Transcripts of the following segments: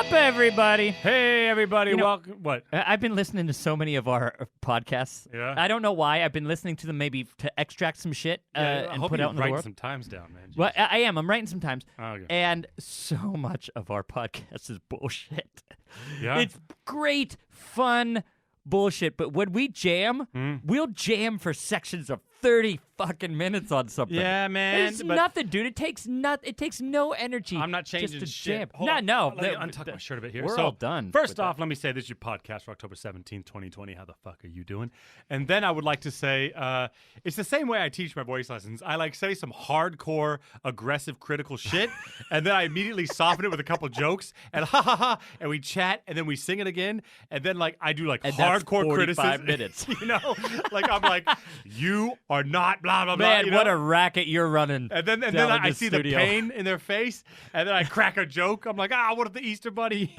up, everybody? Hey, everybody. Welcome. What? I've been listening to so many of our podcasts. Yeah. I don't know why. I've been listening to them maybe to extract some shit and put out in the world. Write some times down, man. Well, I am. I'm writing some times. Oh, okay. And so much of our podcast is bullshit. Yeah? It's great, fun bullshit. But when we jam, we'll jam for sections of 30 fucking minutes on something. Yeah, man. It's nothing, dude. It takes no energy. I'm not changing just to shit. jam. Hold on. No. Let me untuck my shirt a bit here. We're all done. First off, let me say this is your podcast for October 17th, 2020. How the fuck are you doing? And then I would like to say it's the same way I teach my voice lessons. I say some hardcore, aggressive, critical shit, and then I immediately soften it with a couple jokes, and ha ha ha, and we chat, and then we sing it again, and then I do and hardcore that's 45 criticism. minutes. I'm like, you are not blah blah blah. Man, what a racket you're running. And then I see the pain in their face, and then I crack a joke. I'm like, what if the Easter Bunny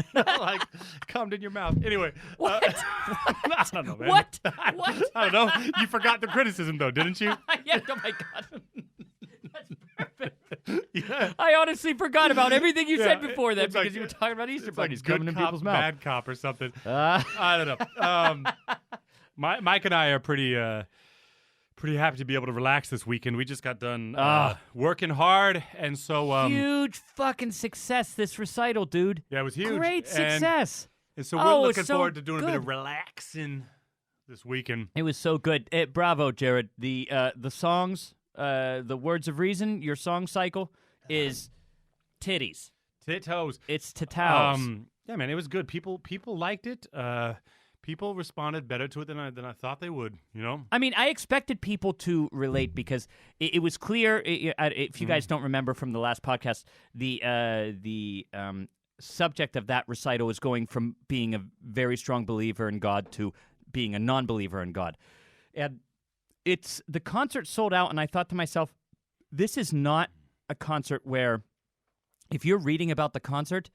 come in your mouth? Anyway, What? I don't know, man. What? I don't know. You forgot the criticism, though, didn't you? Yeah, oh my God. That's perfect. Yeah. I honestly forgot about everything you said Yeah, before that it's because like- you were talking about Easter It's bunnies like good coming in cop, people's mouths. bad cop, or something. I don't know. Mike and I are pretty happy to be able to relax this weekend. We just got done working hard, and so Huge fucking success, this recital, dude. yeah, it was huge. Great success. And so we're looking so forward to doing a bit of good. relaxing this weekend. It was so good. Bravo, Jared. The songs, the Words of Reason, your song cycle is titties. Tittos. It's tatows. Yeah, man, it was good. People liked it. People responded better to it than I thought they would. You know. I mean, I expected people to relate because it was clear. If you guys don't remember from the last podcast, the subject of that recital was going from being a very strong believer in God to being a non-believer in God, and the concert sold out. And I thought to myself, this is not a concert where, if you're reading about the concert,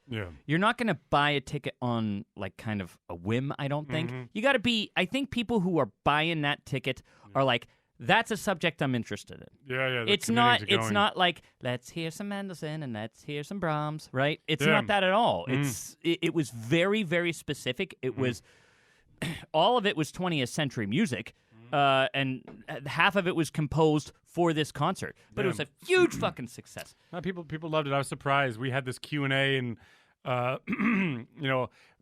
you're not going to buy a ticket on kind of a whim, I don't think. You got to be, I think people who are buying that ticket are like, that's a subject I'm interested in. Yeah. It's not like, let's hear some Mendelssohn and let's hear some Brahms, right? It's not that at all. It was very, very specific. It was, all of it was 20th century music. And half of it was composed for this concert, but it was a huge fucking success. People loved it. I was surprised. We had this Q&A, and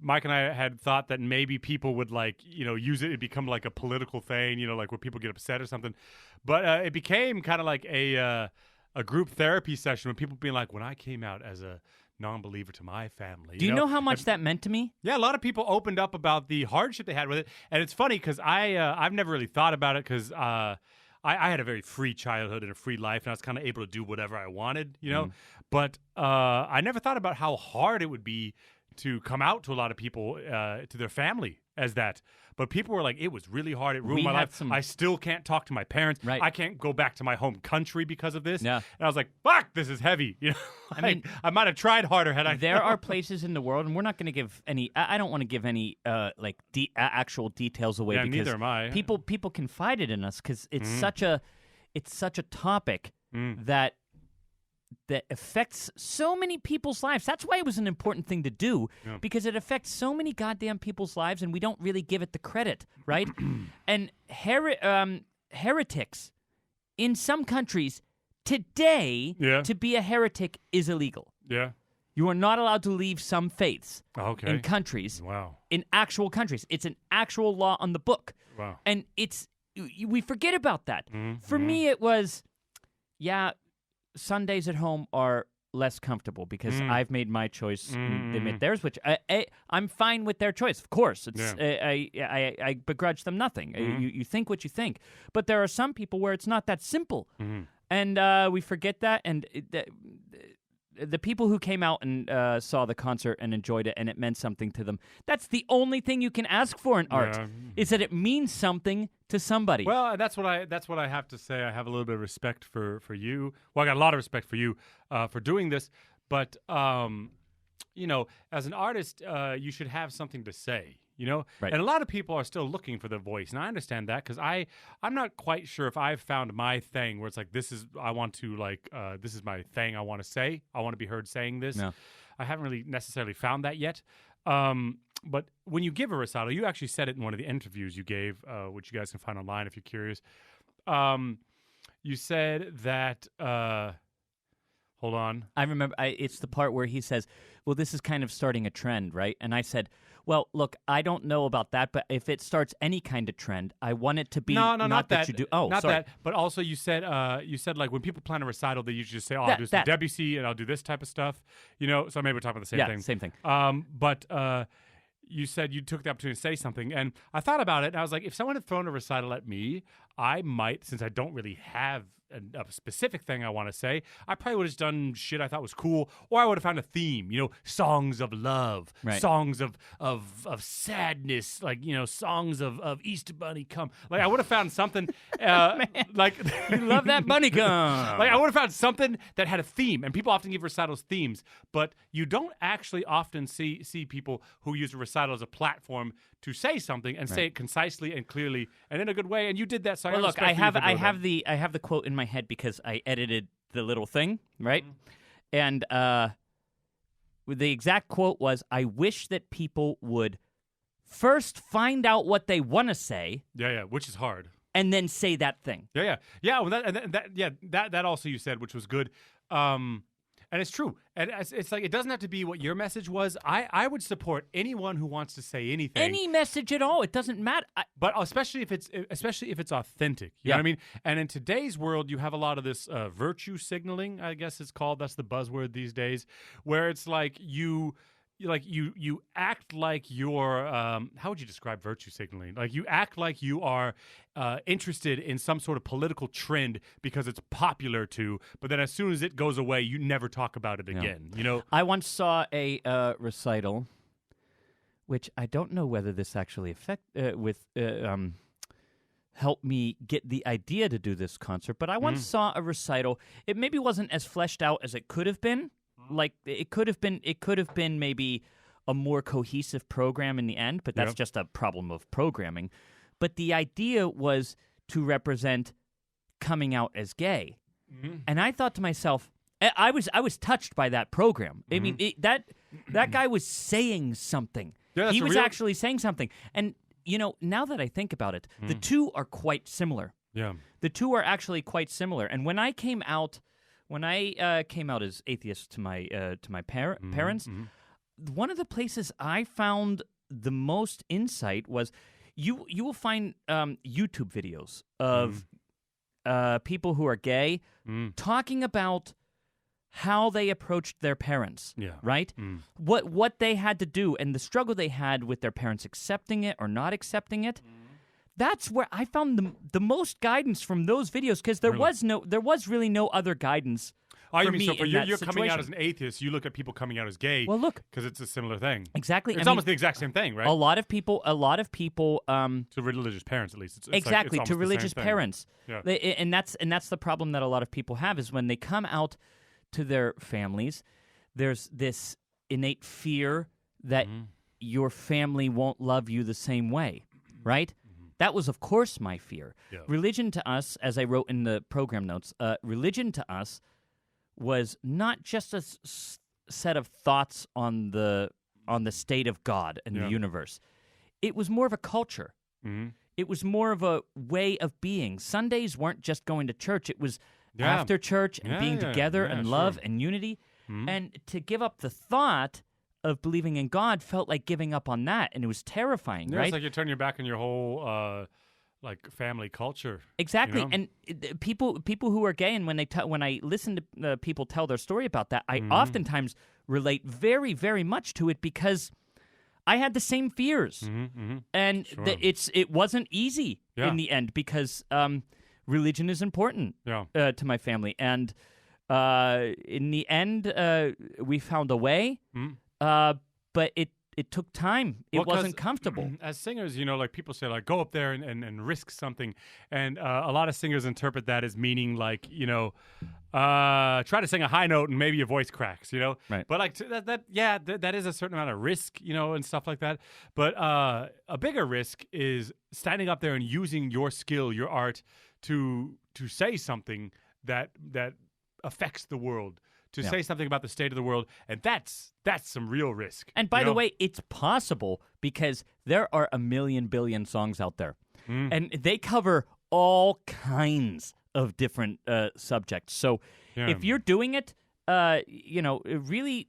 Mike and I had thought that maybe people would use it. It become like a political thing, where people get upset or something. But it became kind of like a group therapy session with people being like, when I came out as a non-believer to my family. Do you know how much that meant to me? Yeah, a lot of people opened up about the hardship they had with it, and it's funny because I've never really thought about it because I had a very free childhood and a free life, and I was kind of able to do whatever I wanted, But I never thought about how hard it would be to come out to a lot of people, to their family as that. But people were like, it was really hard. It ruined my life. I still can't talk to my parents. Right. I can't go back to my home country because of this. Yeah. And I was like, fuck, this is heavy. I mean, I might have tried harder had I. There are places in the world, and we're not going to give any. I don't want to give any actual details away. Yeah, because neither am I. People confided in us because it's such a topic that affects so many people's lives. That's why it was an important thing to do, because it affects so many goddamn people's lives, and we don't really give it the credit, right? And heretics in some countries today, to be a heretic is illegal. Yeah. You are not allowed to leave some faiths Okay. in countries. Wow. In actual countries. It's an actual law on the book. Wow. And we forget about that. For me, it was, Sundays at home are less comfortable because I've made my choice. They made theirs, which I'm fine with their choice. Of course, it's I begrudge them nothing. You think what you think, but there are some people where it's not that simple, and we forget that. And the people who came out and saw the concert and enjoyed it, and it meant something to them. That's the only thing you can ask for in art, is that it means something to somebody. Well, that's what I have to say. I have a little bit of respect for you. Well, I got a lot of respect for you for doing this, but as an artist, you should have something to say. Right. And a lot of people are still looking for their voice, and I understand that because I'm not quite sure if I've found my thing where it's like this is my thing I want to say. I want to be heard saying this. No. I haven't really necessarily found that yet. But when you give a recital, you actually said it in one of the interviews you gave, which you guys can find online if you're curious. You said that. Hold on. I remember. It's the part where he says, "Well, this is kind of starting a trend, right?" And I said, "Well, look, I don't know about that, but if it starts any kind of trend, I want it to be not that you do." Oh, not sorry. that. But also, you said like when people plan a recital, they usually just say, "Oh, I'll That- do some that. Debussy and I'll do this type of stuff." So maybe we're talking about the same thing. Same thing. But you said you took the opportunity to say something, and I thought about it, and I was like, if someone had thrown a recital at me, I might, since I don't really have a specific thing I want to say, I probably would have done shit I thought was cool, or I would have found a theme, songs of love, Right. songs of sadness, like, songs of Easter Bunny come. Like, I would have found something, like... You love that bunny gum. Like, I would have found something that had a theme, and people often give recitals themes, but you don't actually often see people who use a recital as a platform to say something and say it concisely and clearly and in a good way, and you did that. So Well, I look, I have the quote in my head because I edited the little thing, right? And the exact quote was, "I wish that people would first find out what they want to say, which is hard, and then say that thing." yeah. Well, that also you said, which was good. And it's true. And it's like, it doesn't have to be what your message was. I would support anyone who wants to say anything. Any message at all. It doesn't matter. But especially if it's authentic. You know what I mean? And in today's world, you have a lot of this virtue signaling, I guess it's called. That's the buzzword these days, where it's like you act like you're how would you describe virtue signaling? Like, you act like you are interested in some sort of political trend because it's popular to, but then as soon as it goes away, you never talk about it again. I once saw a recital, which I don't know whether this actually helped me get the idea to do this concert, but I once saw a recital. It maybe wasn't as fleshed out as it could have been. Like, it could have been maybe a more cohesive program in the end, but that's just a problem of programming. But the idea was to represent coming out as gay. And I thought to myself, I was touched by that program. I mean, that guy was saying something. Yeah, he was actually saying something. And, now that I think about it, the two are quite similar. Yeah. The two are actually quite similar. And when I came out as atheist to my parents, one of the places I found the most insight was you will find YouTube videos of people who are gay talking about how they approached their parents, right? What they had to do and the struggle they had with their parents accepting it or not accepting it. That's where I found the most guidance from those videos, because there was really no other guidance. You for mean me so for in you're that coming out situation. as an atheist, you look at people coming out as gay. Well, look, because it's a similar thing. Exactly. It's almost the exact same thing, right? A lot of people. To religious parents, at least. It's Exactly, like, it's to almost the religious same thing. parents. Yeah. And that's the problem that a lot of people have, is when they come out to their families, there's this innate fear that your family won't love you the same way, right? That was, of course, my fear. Yeah. Religion to us, as I wrote in the program notes, religion to us was not just a set of thoughts on the state of God and the universe. It was more of a culture. It was more of a way of being. Sundays weren't just going to church. It was after church and being together and love and unity. And to give up the thought of believing in God felt like giving up on that, and it was terrifying, right? It's like you're turning your back on your whole family culture. Exactly, and people who are gay, and when I listen to people tell their story about that, I oftentimes relate very, very much to it, because I had the same fears, and it wasn't easy in the end, because religion is important to my family, and in the end, we found a way. But it took time. It wasn't comfortable. As singers, like people say, like, go up there and risk something. And a lot of singers interpret that as meaning, like, try to sing a high note and maybe your voice cracks, Right. But like that is a certain amount of risk, and stuff like that. But a bigger risk is standing up there and using your skill, your art to say something that affects the world, to say something about the state of the world, and that's some real risk. And by the way, it's possible because there are a million billion songs out there, and they cover all kinds of different subjects. So if you're doing it, really.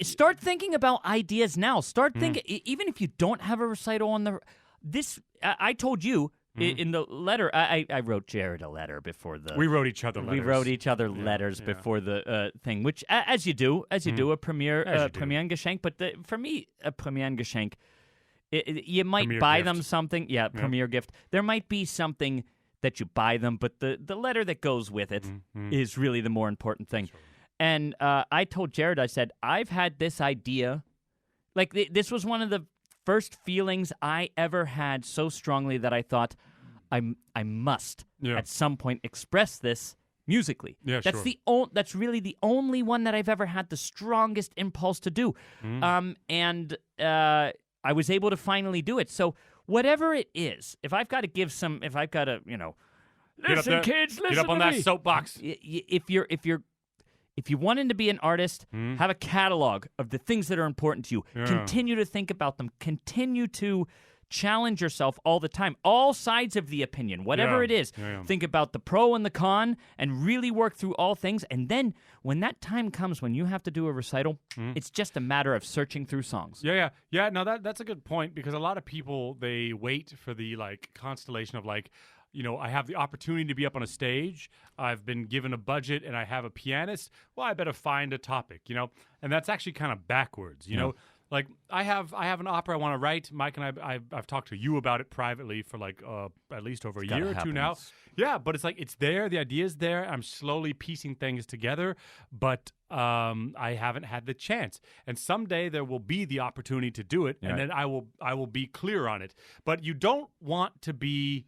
Start thinking about ideas now. Start thinking, even if you don't have a recital on this. I told you in the letter. I wrote Jared a letter before the. We wrote each other letters. We wrote each other letters before the thing, which as you do a premiere Geschenk. But for me, a premiere Geschenk, you might Premiere buy gift. them something. Yeah, premiere gift. There might be something that you buy them, but the letter that goes with it is really the more important thing. Sure. And I told Jared, I said, I've had this idea. Like, this was one of the first feelings I ever had so strongly that I thought I must at some point express this musically. Yeah, that's sure. That's really the only one that I've ever had the strongest impulse to do. And I was able to finally do it. So whatever it is, if I've got to, listen, kids, listen get up on to that me. soapbox. If you wanted to be an artist, have a catalog of the things that are important to you. Yeah. Continue to think about them. Continue to challenge yourself all the time. All sides of the opinion, whatever it is. Think about the pro and the con and really work through all things. And then when that time comes when you have to do a recital, it's just a matter of searching through songs. Yeah. No, that's a good point, because a lot of people, they wait for the constellation of I have the opportunity to be up on a stage. I've been given a budget and I have a pianist. Well, I better find a topic, and that's actually kind of backwards, you know. Like I have an opera I want to write. Mike and I've talked to you about it privately for at least over a year or two now. Yeah, but it's it's there. The idea's there. I'm slowly piecing things together, but I haven't had the chance. And someday there will be the opportunity to do it, and then I will be clear on it. But you don't want to be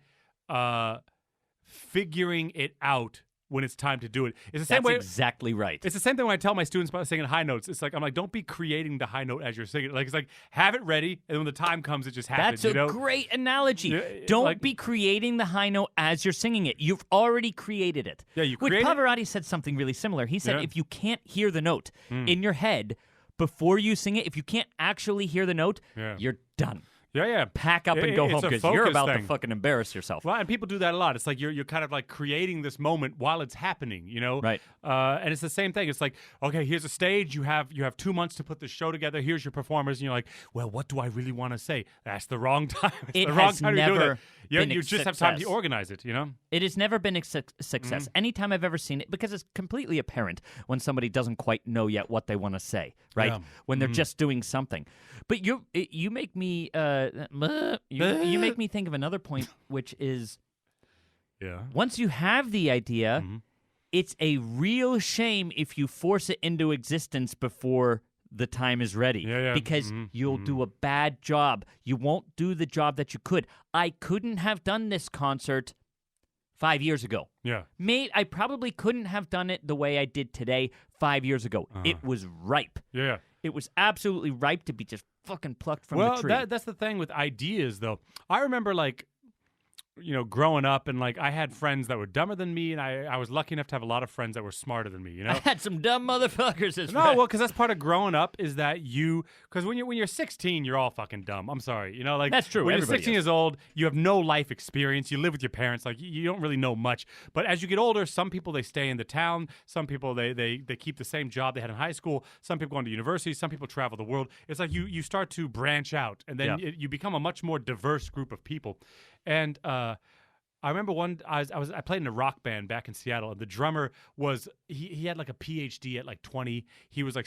figuring it out when it's time to do it. It's the same way. That's exactly right. It's the same thing when I tell my students about singing high notes. It's I'm don't be creating the high note as you're singing. It's have it ready, and when the time comes, it just happens. That's a great analogy. Don't be creating the high note as you're singing it. You've already created it. Yeah, you Which created Pavarotti said something really similar. He said if you can't hear the note in your head before you sing it, if you can't actually hear the note, you're done. Yeah. Pack up and go home because you're about to fucking embarrass yourself. Well, and people do that a lot. It's you're kind of creating this moment while it's happening, Right. And it's the same thing. It's okay, here's a stage. You have 2 months to put this show together. Here's your performers. And you're well, what do I really want to say? That's the wrong time. It's the wrong time to do that. You just have time to organize it, It has never been a success. Anytime I've ever seen it, because it's completely apparent when somebody doesn't quite know yet what they want to say, right? Yeah. When they're just doing something. But you make me you make me think of another point, which is once you have the idea, it's a real shame if you force it into existence before the time is ready, because you'll do a bad job. You won't do the job that you could. I couldn't have done this concert 5 years ago. Yeah. Mate, I probably couldn't have done it the way I did today 5 years ago. It was ripe. Yeah. It was absolutely ripe to be just fucking plucked from the tree. Well, that's the thing with ideas, though. I remember, growing up, and I had friends that were dumber than me, and I was lucky enough to have a lot of friends that were smarter than me. I had some dumb motherfuckers as well, because that's part of growing up is that because when you're 16, you're all fucking dumb. I'm sorry, that's true. When you're Everybody 16 years old, you have no life experience. You live with your parents, you don't really know much. But as you get older, some people they stay in the town. Some people they keep the same job they had in high school. Some people go into university. Some people travel the world. It's you start to branch out, and then you become a much more diverse group of people. And I remember I played in a rock band back in Seattle, and the drummer was he had a PhD at 20. He was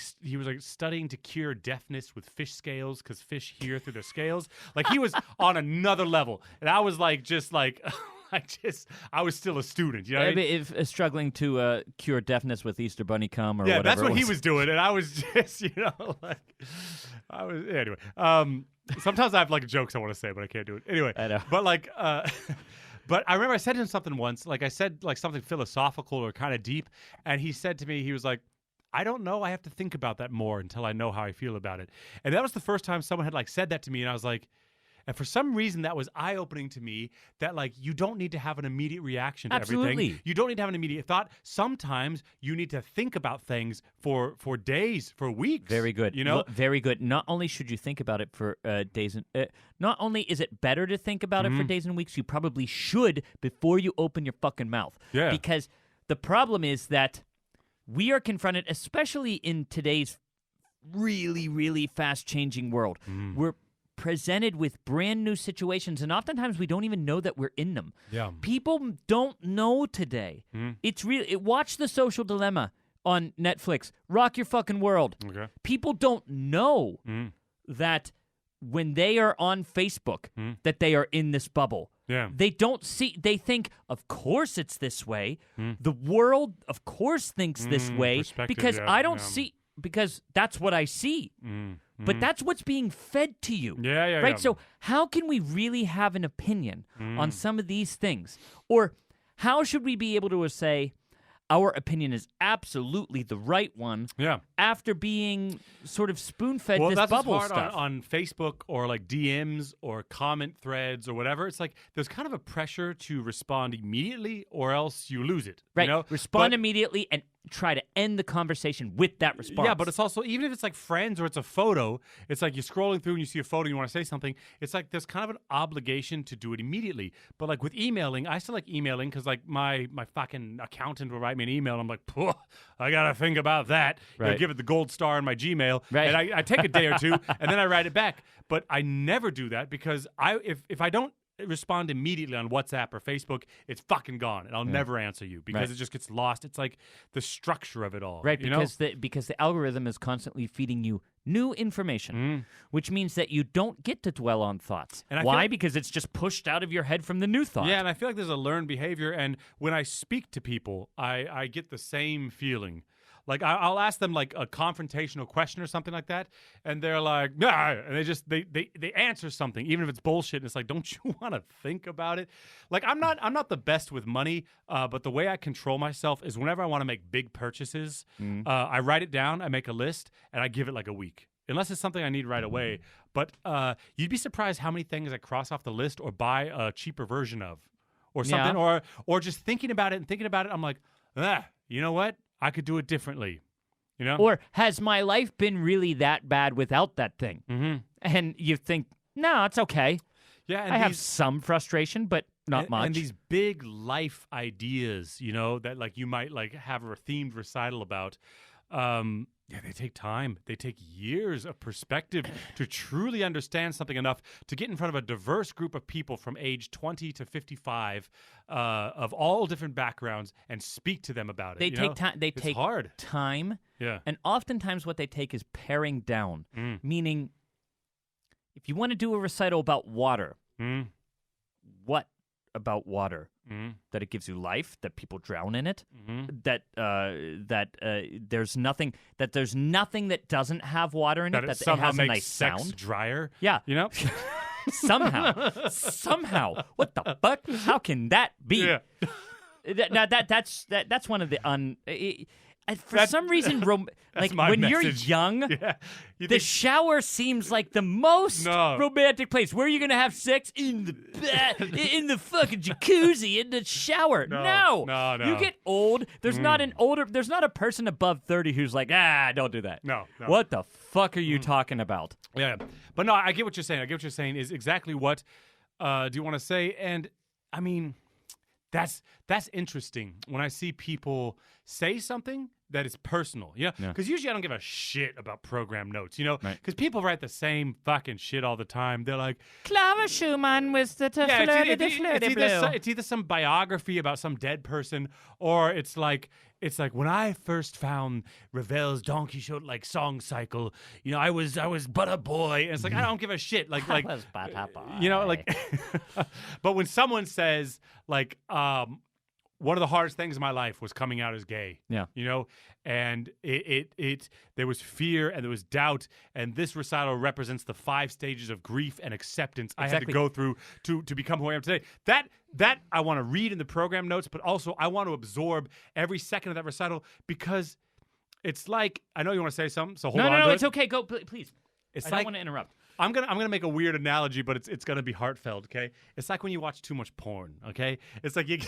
studying to cure deafness with fish scales because fish hear through their scales. He was on another level, and I was I was still a student, you know. If struggling to cure deafness with Easter Bunny cum or whatever. Yeah, that's what he was doing, and I was just, anyway. Sometimes I have jokes I want to say, but I can't do it anyway. I know. But but I remember I said to him something once, I said something philosophical or kind of deep, and he said to me, he was I don't know. I have to think about that more until I know how I feel about it. And that was the first time someone had said that to me, and I was And for some reason, that was eye-opening to me that, like, you don't need to have an immediate reaction to Absolutely. everything. You don't need to have an immediate thought. Sometimes you need to think about things for days, for weeks. Very good. You know? Very good. Not only should you think about it for days and not only is it better to think about it for days and weeks, you probably should before you open your fucking mouth. Yeah. Because the problem is that we are confronted, especially in today's really, really fast-changing world. We're presented with brand new situations, and oftentimes we don't even know that we're in them. Yeah. People don't know today. It's really watch The Social Dilemma on Netflix. Rock your fucking world. Okay. People don't know that when they are on Facebook that they are in this bubble. Yeah. They don't see, they think, of course it's this way. The world, of course, thinks this way because I don't see, because that's what I see. But that's what's being fed to you. Yeah. Right? So how can we really have an opinion on some of these things? Or how should we be able to say, our opinion is absolutely the right one after being sort of spoon-fed this bubble what's hard stuff. on Facebook or like DMs or comment threads or whatever. It's like there's kind of a pressure to respond immediately or else you lose it. Right. You know? Respond immediately and try to end the conversation with that response. Yeah, but it's also, even if it's like friends or it's a photo, it's like you're scrolling through and you see a photo and you want to say something. It's like there's kind of an obligation to do it immediately. But like with emailing, I still like emailing because like my fucking accountant will write me an email and I'm like, I got to think about that. Right. Give it the gold star in my Gmail. Right. And I take a day or two and then I write it back. But I never do that because if I don't respond immediately on WhatsApp or Facebook, it's fucking gone, and I'll never answer you because it just gets lost. It's like the structure of it all, right? You Because know? because the algorithm is constantly feeding you new information, which means that you don't get to dwell on thoughts. And why? Because it's just pushed out of your head from the new thought. Yeah, and I feel like there's a learned behavior, and when I speak to people, I get the same feeling. Like I'll ask them like a confrontational question or something like that, and they're like, nah, and they answer something, even if it's bullshit. And it's like, don't you want to think about it? Like I'm not the best with money, but the way I control myself is whenever I want to make big purchases, I write it down, I make a list, and I give it like a week. Unless it's something I need right away. But you'd be surprised how many things I cross off the list or buy a cheaper version of, or something, or just thinking about it. I'm like, you know what? I could do it differently, you know? Or has my life been really that bad without that thing? And you think, no, it's okay. Yeah, and I have some frustration, but not much. And these big life ideas, you know, that like you might like have a themed recital about. They take time. They take years of perspective to truly understand something enough to get in front of a diverse group of people from age 20 to 55 of all different backgrounds and speak to them about it. They take time. They take hard time. Yeah. And oftentimes what they take is paring down, meaning if you want to do a recital about water, what about water? That it gives you life, that people drown in it, that there's nothing that doesn't have water in it, that it somehow has a makes nice sex sound. drier. Yeah, you know. somehow, what the fuck? How can that be? Yeah. That's one of the for some reason, like when message. you're young, the shower seems like the most romantic place. Where are you going to have sex? In the fucking jacuzzi, in the shower. No. You get old. There's not a person above 30 who's like, don't do that. No. What the fuck are you talking about? Yeah. But no, I get what you're saying. I get what you're saying is exactly what do you want to say? And I mean, that's interesting when I see people say something that is personal, you know? Because usually I don't give a shit about program notes, you know? Because people write the same fucking shit all the time. They're like, Clara Schumann was the it's either some biography about some dead person, or it's like when I first found Ravel's Don Quixote like song cycle, you know, I was but a boy. And it's like, I don't give a shit. Like I was but a boy. You know, like but when someone says like one of the hardest things in my life was coming out as gay. Yeah. You know, and it there was fear and there was doubt, and this recital represents the 5 stages of grief and acceptance I had to go through to become who I am today. That I want to read in the program notes, but also I want to absorb every second of that recital, because it's like, I know you want to say something, so hold on. No, it's okay. Go, please. It's I don't want to interrupt. I'm gonna make a weird analogy, but it's gonna be heartfelt. Okay, it's like when you watch too much porn. Okay, it's like you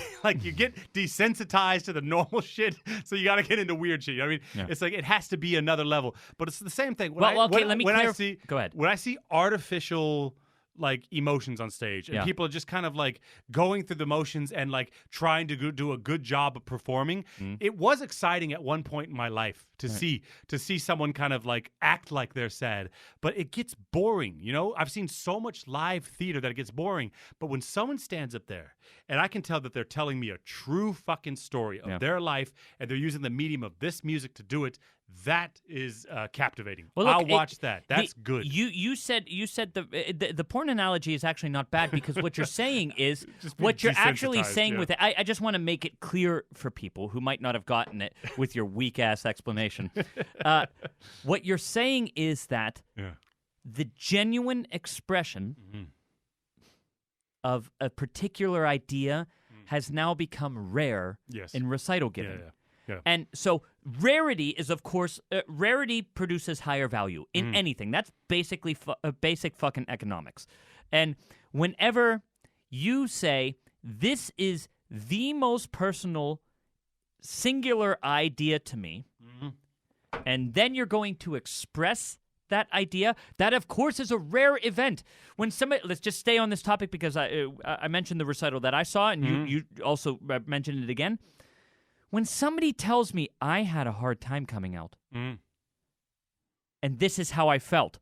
get desensitized to the normal shit, so you got to get into weird shit. You know what I mean? It's like it has to be another level, but it's the same thing. Go ahead. When I see artificial like emotions on stage and people are just kind of like going through the motions and like trying to do a good job of performing, it was exciting at one point in my life to see someone kind of like act like they're sad, but it gets boring. You know, I've seen so much live theater that it gets boring, but when someone stands up there and I can tell that they're telling me a true fucking story of their life and they're using the medium of this music to do it, that is captivating. Well, look, I'll watch that. That's good. You said the porn analogy is actually not bad because what you're saying is what you're actually saying with it. I just want to make it clear for people who might not have gotten it with your weak ass explanation. What you're saying is that the genuine expression of a particular idea has now become rare in recital giving. Yeah. And so rarity is, of course, rarity produces higher value in anything. That's basically basic fucking economics. And whenever you say, this is the most personal, singular idea to me, and then you're going to express that idea, that, of course, is a rare event. When somebody, let's just stay on this topic because I mentioned the recital that I saw, and you also mentioned it again. When somebody tells me I had a hard time coming out, and this is how I felt,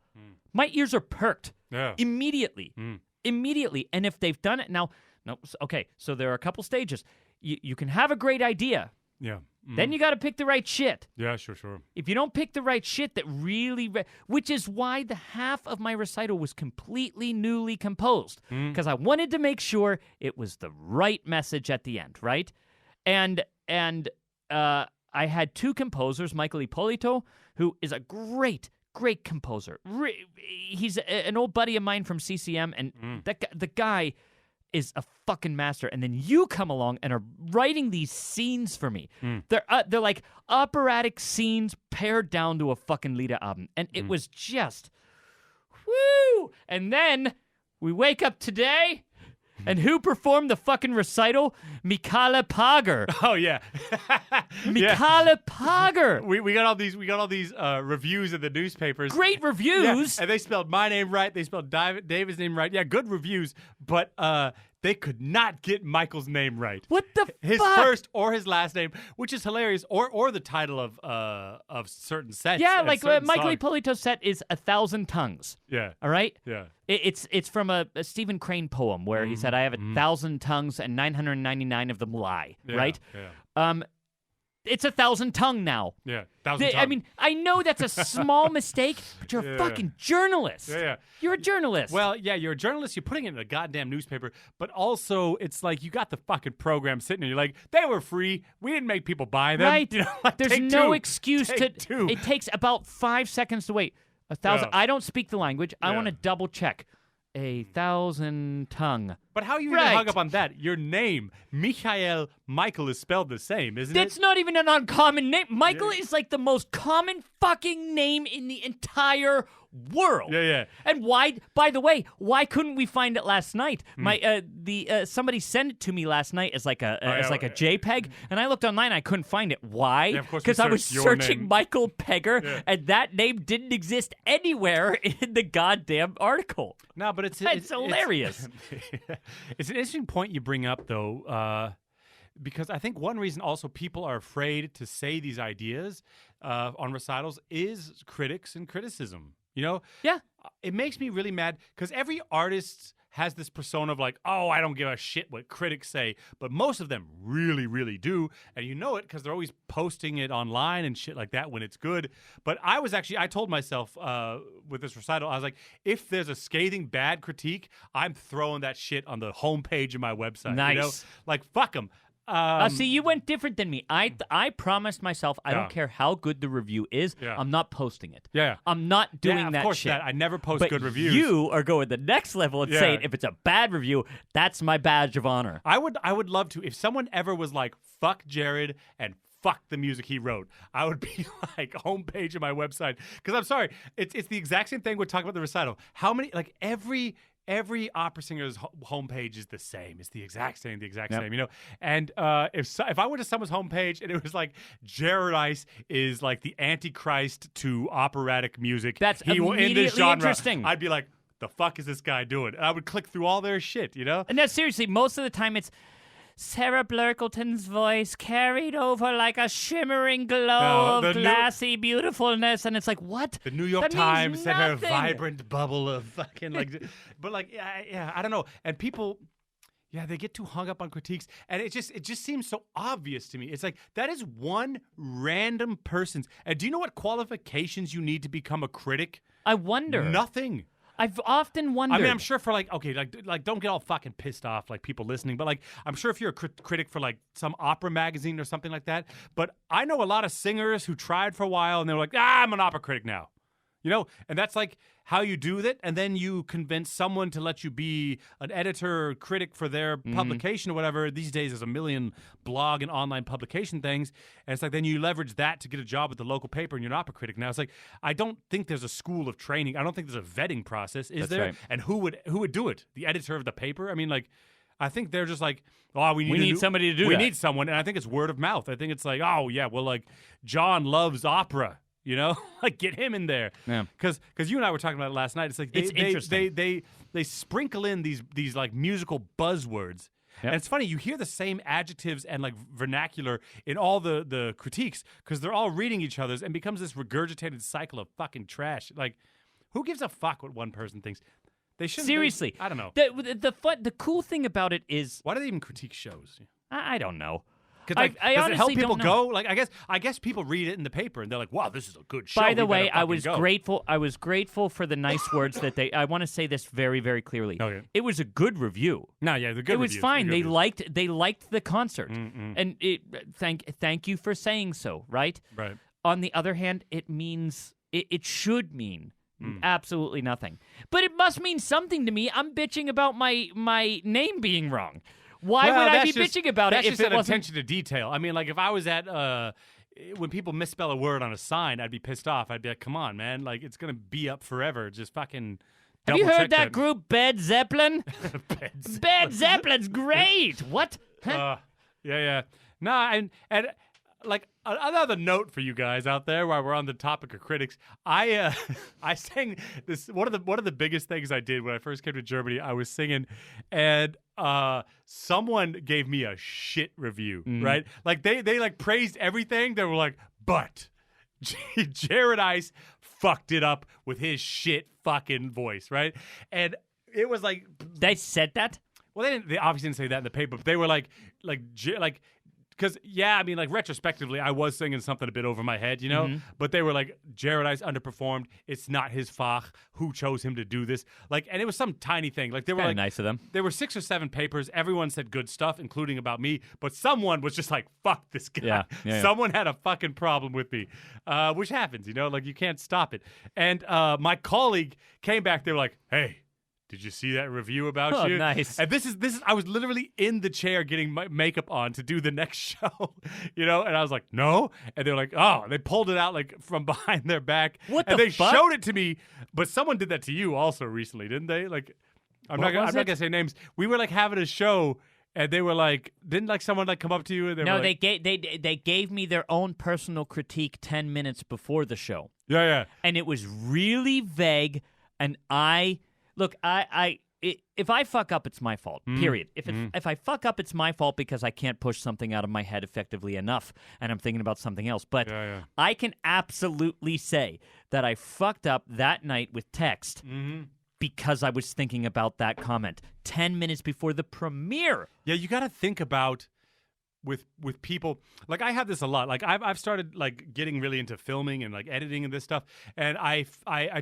my ears are perked immediately. Immediately. And if they've done it now, okay, so there are a couple stages. You can have a great idea. Yeah. Then you got to pick the right shit. Yeah, sure. If you don't pick the right shit that really... which is why the half of my recital was completely newly composed. Because I wanted to make sure it was the right message at the end, right? And I had two composers, Michael Ippolito, who is a great composer. He's an old buddy of mine from CCM, and the guy is a fucking master. And then you come along and are writing these scenes for me. They're like operatic scenes pared down to a fucking Lita album, and it was just woo. And then we wake up today. And who performed the fucking recital? Mikala Pager. Oh yeah, Mikala Pager. We got all these reviews in the newspapers. Great reviews. And they spelled my name right. They spelled David's name right. Yeah, good reviews. But they could not get Michael's name right. What the fuck? His first or his last name, which is hilarious, or the title of certain sets. Yeah, like Michael Ippolito's set is 1,000 Tongues. Yeah. All right? Yeah. It's from a Stephen Crane poem where he said, I have 1,000 tongues and 999 of them lie. Right? Yeah. It's 1,000 tongue now. Yeah, 1,000 tongue. I mean, I know that's a small mistake, but you're a fucking journalist. Yeah. You're a journalist. Well, yeah, you're a journalist. You're putting it in a goddamn newspaper, but also it's like you got the fucking program sitting there. You're like, they were free. We didn't make people buy them. Right. You know, like, there's no excuse to. Two. It takes about 5 seconds to wait. 1,000. I don't speak the language. I want to double check. 1,000 tongue. But how are you even hung up on that? Your name, Michael, is spelled the same, isn't it? It's not even an uncommon name. Michael is like the most common fucking name in the entire world. Yeah. And why? By the way, why couldn't we find it last night? Somebody sent it to me last night as like a JPEG, and I looked online. I couldn't find it. Why? Because I was searching Michael Pegger, and that name didn't exist anywhere in the goddamn article. No, but it's hilarious. It's an interesting point you bring up, though, because I think one reason also people are afraid to say these ideas on recitals is critics and criticism. You know? Yeah. It makes me really mad because every artist has this persona of like, oh, I don't give a shit what critics say, but most of them really, really do, and you know it because they're always posting it online and shit like that when it's good. But I told myself with this recital, I was like, if there's a scathing bad critique, I'm throwing that shit on the homepage of my website. Nice. You know? Like, fuck them. See, you went different than me. I promised myself I don't care how good the review is. Yeah. I'm not posting it. Yeah. I'm not doing of that course shit. I never post but good reviews. You are going the next level and saying if it's a bad review, that's my badge of honor. I would love to. If someone ever was like, fuck Jared and fuck the music he wrote. I would be like homepage of my website because I'm sorry, it's the exact same thing. We're talking about the recital. How many like every opera singer's homepage is the same. It's the exact same, you know. And if I went to someone's homepage and it was like Jared Ice is like the Antichrist to operatic music, that's in this immediately genre, interesting. I'd be like, the fuck is this guy doing? And I would click through all their shit, you know. And that's seriously, most of the time it's Sarah Blurkelton's voice carried over like a shimmering glow of glassy beautifulness, and it's like, what? The New York That Times means said her nothing. vibrant bubble of fucking like, but like, yeah, I don't know. And people, yeah, they get too hung up on critiques, and it just seems so obvious to me. It's like that is one random person's. And do you know what qualifications you need to become a critic? I wonder. Nothing. I've often wondered. I mean, I'm sure for like, okay, like don't get all fucking pissed off, like people listening, but like, I'm sure if you're a critic for like some opera magazine or something like that, but I know a lot of singers who tried for a while and they were like, I'm an opera critic now, you know, and that's like how you do that, and then you convince someone to let you be an editor or critic for their publication or whatever. These days, there's a million blog and online publication things, and it's like then you leverage that to get a job at the local paper, and you're an opera critic now. It's like I don't think there's a school of training. I don't think there's a vetting process. Is That's there? right. And who would do it? The editor of the paper? I mean, like, I think they're just like, oh, we need somebody to do We that. need someone, and I think it's word of mouth. I think it's like, oh yeah, well, like John loves opera. You know, like get him in there. Yeah. Because you and I were talking about it last night. It's like It's interesting. They sprinkle in these like musical buzzwords. Yep. And it's funny, you hear the same adjectives and like vernacular in all the critiques because they're all reading each other's and becomes this regurgitated cycle of fucking trash. Like, who gives a fuck what one person thinks? They shouldn't. Seriously. I don't know. The cool thing about it is, Why do they even critique shows? I don't know. Like, I does honestly it help people don't know. go? Like, I guess people read it in the paper and they're like, "Wow, this is a good show." By the We better way, I fucking was go. grateful. I was grateful for the nice words that they. I want to say this very, very clearly. Okay. It was a good review. No, yeah, the good. It was reviews, fine. the They good liked the concert, and thank you for saying so. Right. reviews. Right. On the other hand, it should mean absolutely nothing, but it must mean something to me. I'm bitching about my name being wrong. Why would I be bitching about it if just it an wasn't? attention to detail. I mean, like if I was at when people misspell a word on a sign, I'd be pissed off. I'd be like, "Come on, man! Like it's gonna be up forever. Just fucking." Have you double-check heard that group Bed Zeppelin? Bed Zeppelin's great. What? Huh? Yeah. Nah, and like another note for you guys out there while we're on the topic of critics, I sang this one of the biggest things I did when I first came to Germany. I was singing, and someone gave me a shit review, right? Like they like praised everything. They were like, but Jared Ice fucked it up with his shit fucking voice, right? And it was like They said that? well, they obviously didn't say that in the paper, but they were like, because, yeah, I mean, like, retrospectively, I was singing something a bit over my head, you know? But they were like, Jared Ice underperformed. It's not his Fach. Who chose him to do this? Like, and it was some tiny thing. Like, they were Kinda like, nice of them. There were 6 or 7 papers. Everyone said good stuff, including about me. But someone was just like, fuck this guy. Yeah. Someone had a fucking problem with me, which happens, you know? Like, you can't stop it. And my colleague came back. They were like, hey, did you see that review about Oh, you? nice. And this is I was literally in the chair getting my makeup on to do the next show, you know? And I was like, no. And they're like, oh, they pulled it out like from behind their back. What and the they fuck? showed it to me, but someone did that to you also recently, didn't they? Like I'm not gonna say names. We were like having a show and they were like, didn't like someone like come up to you and they No, were like, they gave me their own personal critique 10 minutes before the show. Yeah. And it was really vague, and if I fuck up, it's my fault. Period. If I fuck up, it's my fault because I can't push something out of my head effectively enough, and I'm thinking about something else. But Yeah. I can absolutely say that I fucked up that night with text because I was thinking about that comment 10 minutes before the premiere. Yeah, you got to think about with people. Like I have this a lot. Like I've started like getting really into filming and like editing and this stuff. And I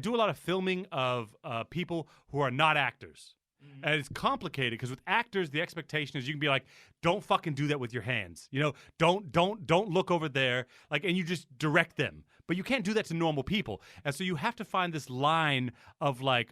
do a lot of filming of people who are not actors. And it's complicated because with actors, the expectation is you can be like, don't fucking do that with your hands. You know, don't look over there. Like, and you just direct them. But you can't do that to normal people. And so you have to find this line of like,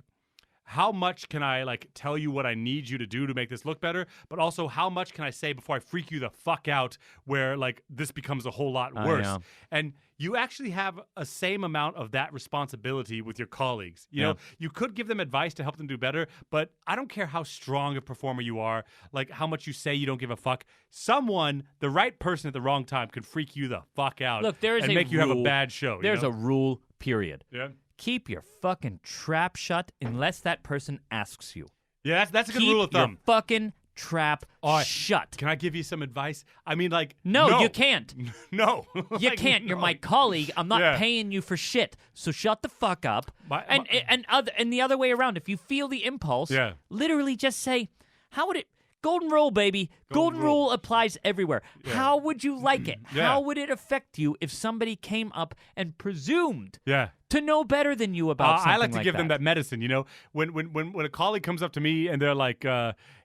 how much can I like tell you what I need you to do to make this look better, but also how much can I say before I freak you the fuck out where like this becomes a whole lot worse. And you actually have a same amount of that responsibility with your colleagues. You know, you could give them advice to help them do better, but I don't care how strong a performer you are, like how much you say you don't give a fuck. Someone, the right person at the wrong time, could freak you the fuck out. Look, there is and a make you rule. have a bad show. There's a rule, period. Yeah. Keep your fucking trap shut unless that person asks you. Yeah, that's a good Keep rule of thumb. your fucking trap shut. Can I give you some advice? I mean, like, no. You can't. No. You Like, can't. You're my colleague. I'm not paying you for shit. So shut the fuck up. And the other way around, if you feel the impulse, literally just say, how would it... Golden rule, baby. Golden rule applies everywhere. Yeah. How would you like it? How would it affect you if somebody came up and presumed to know better than you about something I like to give that? them that medicine, you know? When a colleague comes up to me and they're like,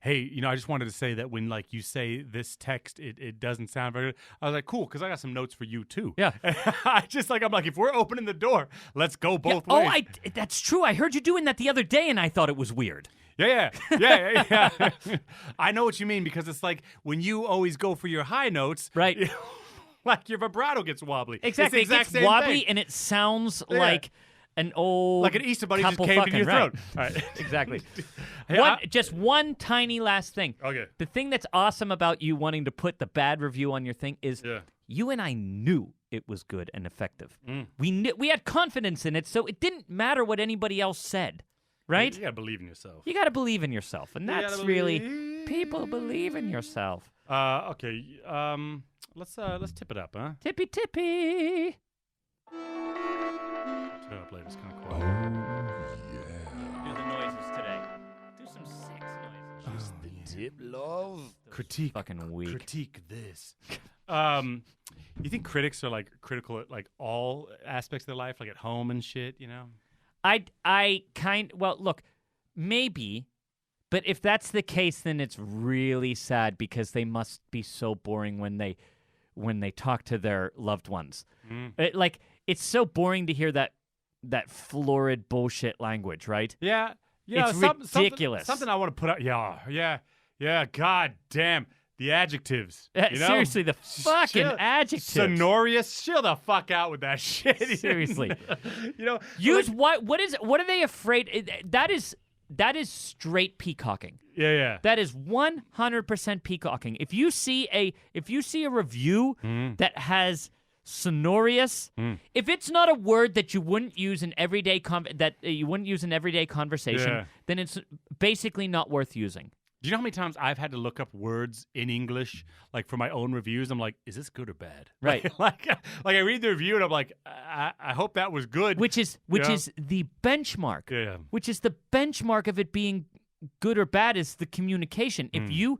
hey, you know, I just wanted to say that when, like, you say this text, it doesn't sound very good. I was like, cool, because I got some notes for you, too. Yeah. I'm like, if we're opening the door, let's go both ways. Oh, that's true. I heard you doing that the other day, and I thought it was weird. Yeah. I know what you mean, because it's like when you always go for your high notes, right? Like your vibrato gets wobbly. Exactly, it gets wobbly, thing. and it sounds like an old, like an Easter bunny just caved in your throat. Right. Exactly. Hey, just one tiny last thing. Okay. The thing that's awesome about you wanting to put the bad review on your thing is you and I knew it was good and effective. We had confidence in it, so it didn't matter what anybody else said. Right? You gotta believe in yourself. You gotta believe in yourself, and that's really people believe in yourself. Okay. Let's tip it up, huh? Tippy tippy. Turn up later. It's kind of quiet. Do the noises today. Do some sex noises. Just the tip, love. Critique. Fucking weak. Critique this. You think critics are like critical at like all aspects of their life, like at home and shit? You know. Look, maybe, but if that's the case, then it's really sad because they must be so boring when they talk to their loved ones. It's so boring to hear that florid bullshit language, right? Yeah. It's ridiculous. Something I want to put out. Yeah. God damn. The adjectives. You know? Seriously, the fucking adjectives. Sonorous. Chill the fuck out with that shit. Seriously. You know, use what are they afraid? That is straight peacocking. Yeah. That is 100% peacocking. If you see a review that has sonorous, if it's not a word that you wouldn't use in everyday conversation, then it's basically not worth using. Do you know how many times I've had to look up words in English, like for my own reviews? I'm like, is this good or bad? Right. like I read the review and I'm like, I hope that was good. Which is the benchmark. Yeah. Which is the benchmark of it being good or bad is the communication. If you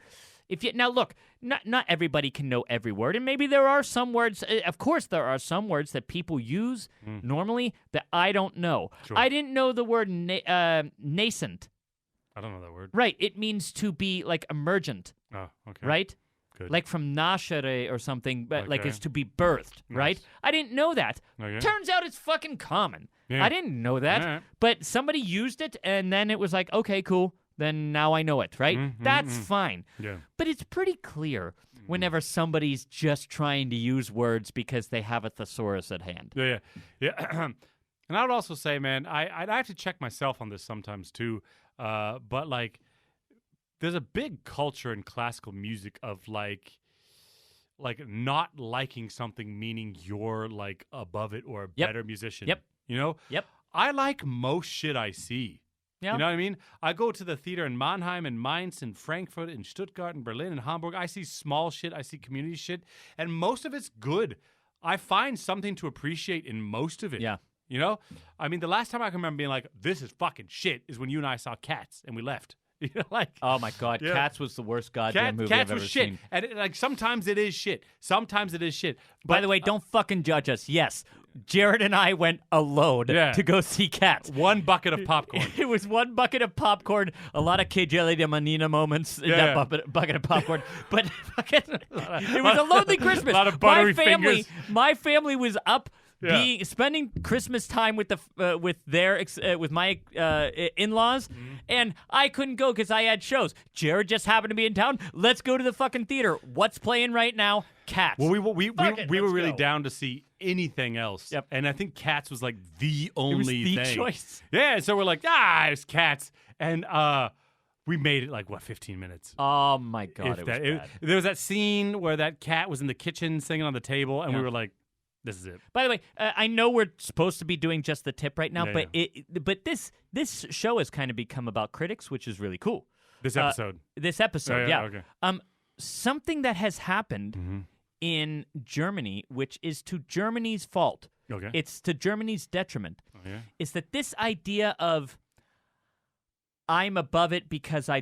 now look, not everybody can know every word, and maybe there are some words. Of course, there are some words that people use normally that I don't know. Sure. I didn't know the word nascent. I don't know that word. Right. It means to be like emergent. Oh, okay. Right? Good. Like from nashere or something, but like it's to be birthed, right? I didn't know that. Okay. Turns out it's fucking common. Yeah. I didn't know that. Right. But somebody used it and then it was like, okay, cool. Then now I know it, right? That's fine. Yeah. But it's pretty clear whenever somebody's just trying to use words because they have a thesaurus at hand. Yeah. And I would also say, man, I have to check myself on this sometimes too. But like, there's a big culture in classical music of like not liking something, meaning you're like above it or a better musician. Yep. You know. Yep. I like most shit I see. Yeah. You know what I mean? I go to the theater in Mannheim and Mainz and Frankfurt and Stuttgart and Berlin and Hamburg. I see small shit. I see community shit, and most of it's good. I find something to appreciate in most of it. Yeah. You know? I mean, the last time I can remember being like, this is fucking shit is when you and I saw Cats and we left. You know, like, oh my God, Cats was the worst goddamn movie Cats I've ever was shit. seen. And like sometimes it is shit. Sometimes it is shit. But, By the way, don't fucking judge us. Yes, Jared and I went alone to go see Cats. One bucket of popcorn. It was one bucket of popcorn, a lot of K Jelly de Manina moments in that bucket of popcorn. But it was a lonely Christmas. A lot of buttery fingers. My family was up spending Christmas time with with my in-laws, and I couldn't go because I had shows. Jared just happened to be in town. Let's go to the fucking theater. What's playing right now? Cats. Well, we were really go. down to see anything else. Yep. And I think Cats was like the only thing. choice. Yeah, so we're like, it's Cats. And we made it like, 15 minutes? Oh, my God, it was bad. There was that scene where that cat was in the kitchen singing on the table, and we were like, this is it. By the way, I know we're supposed to be doing just the tip right now, but this show has kind of become about critics, which is really cool. This episode. Okay. Something that has happened Mm-hmm. in Germany, which is to Germany's fault. Okay. It's to Germany's detriment. Oh, yeah? Is that this idea of I'm above it because I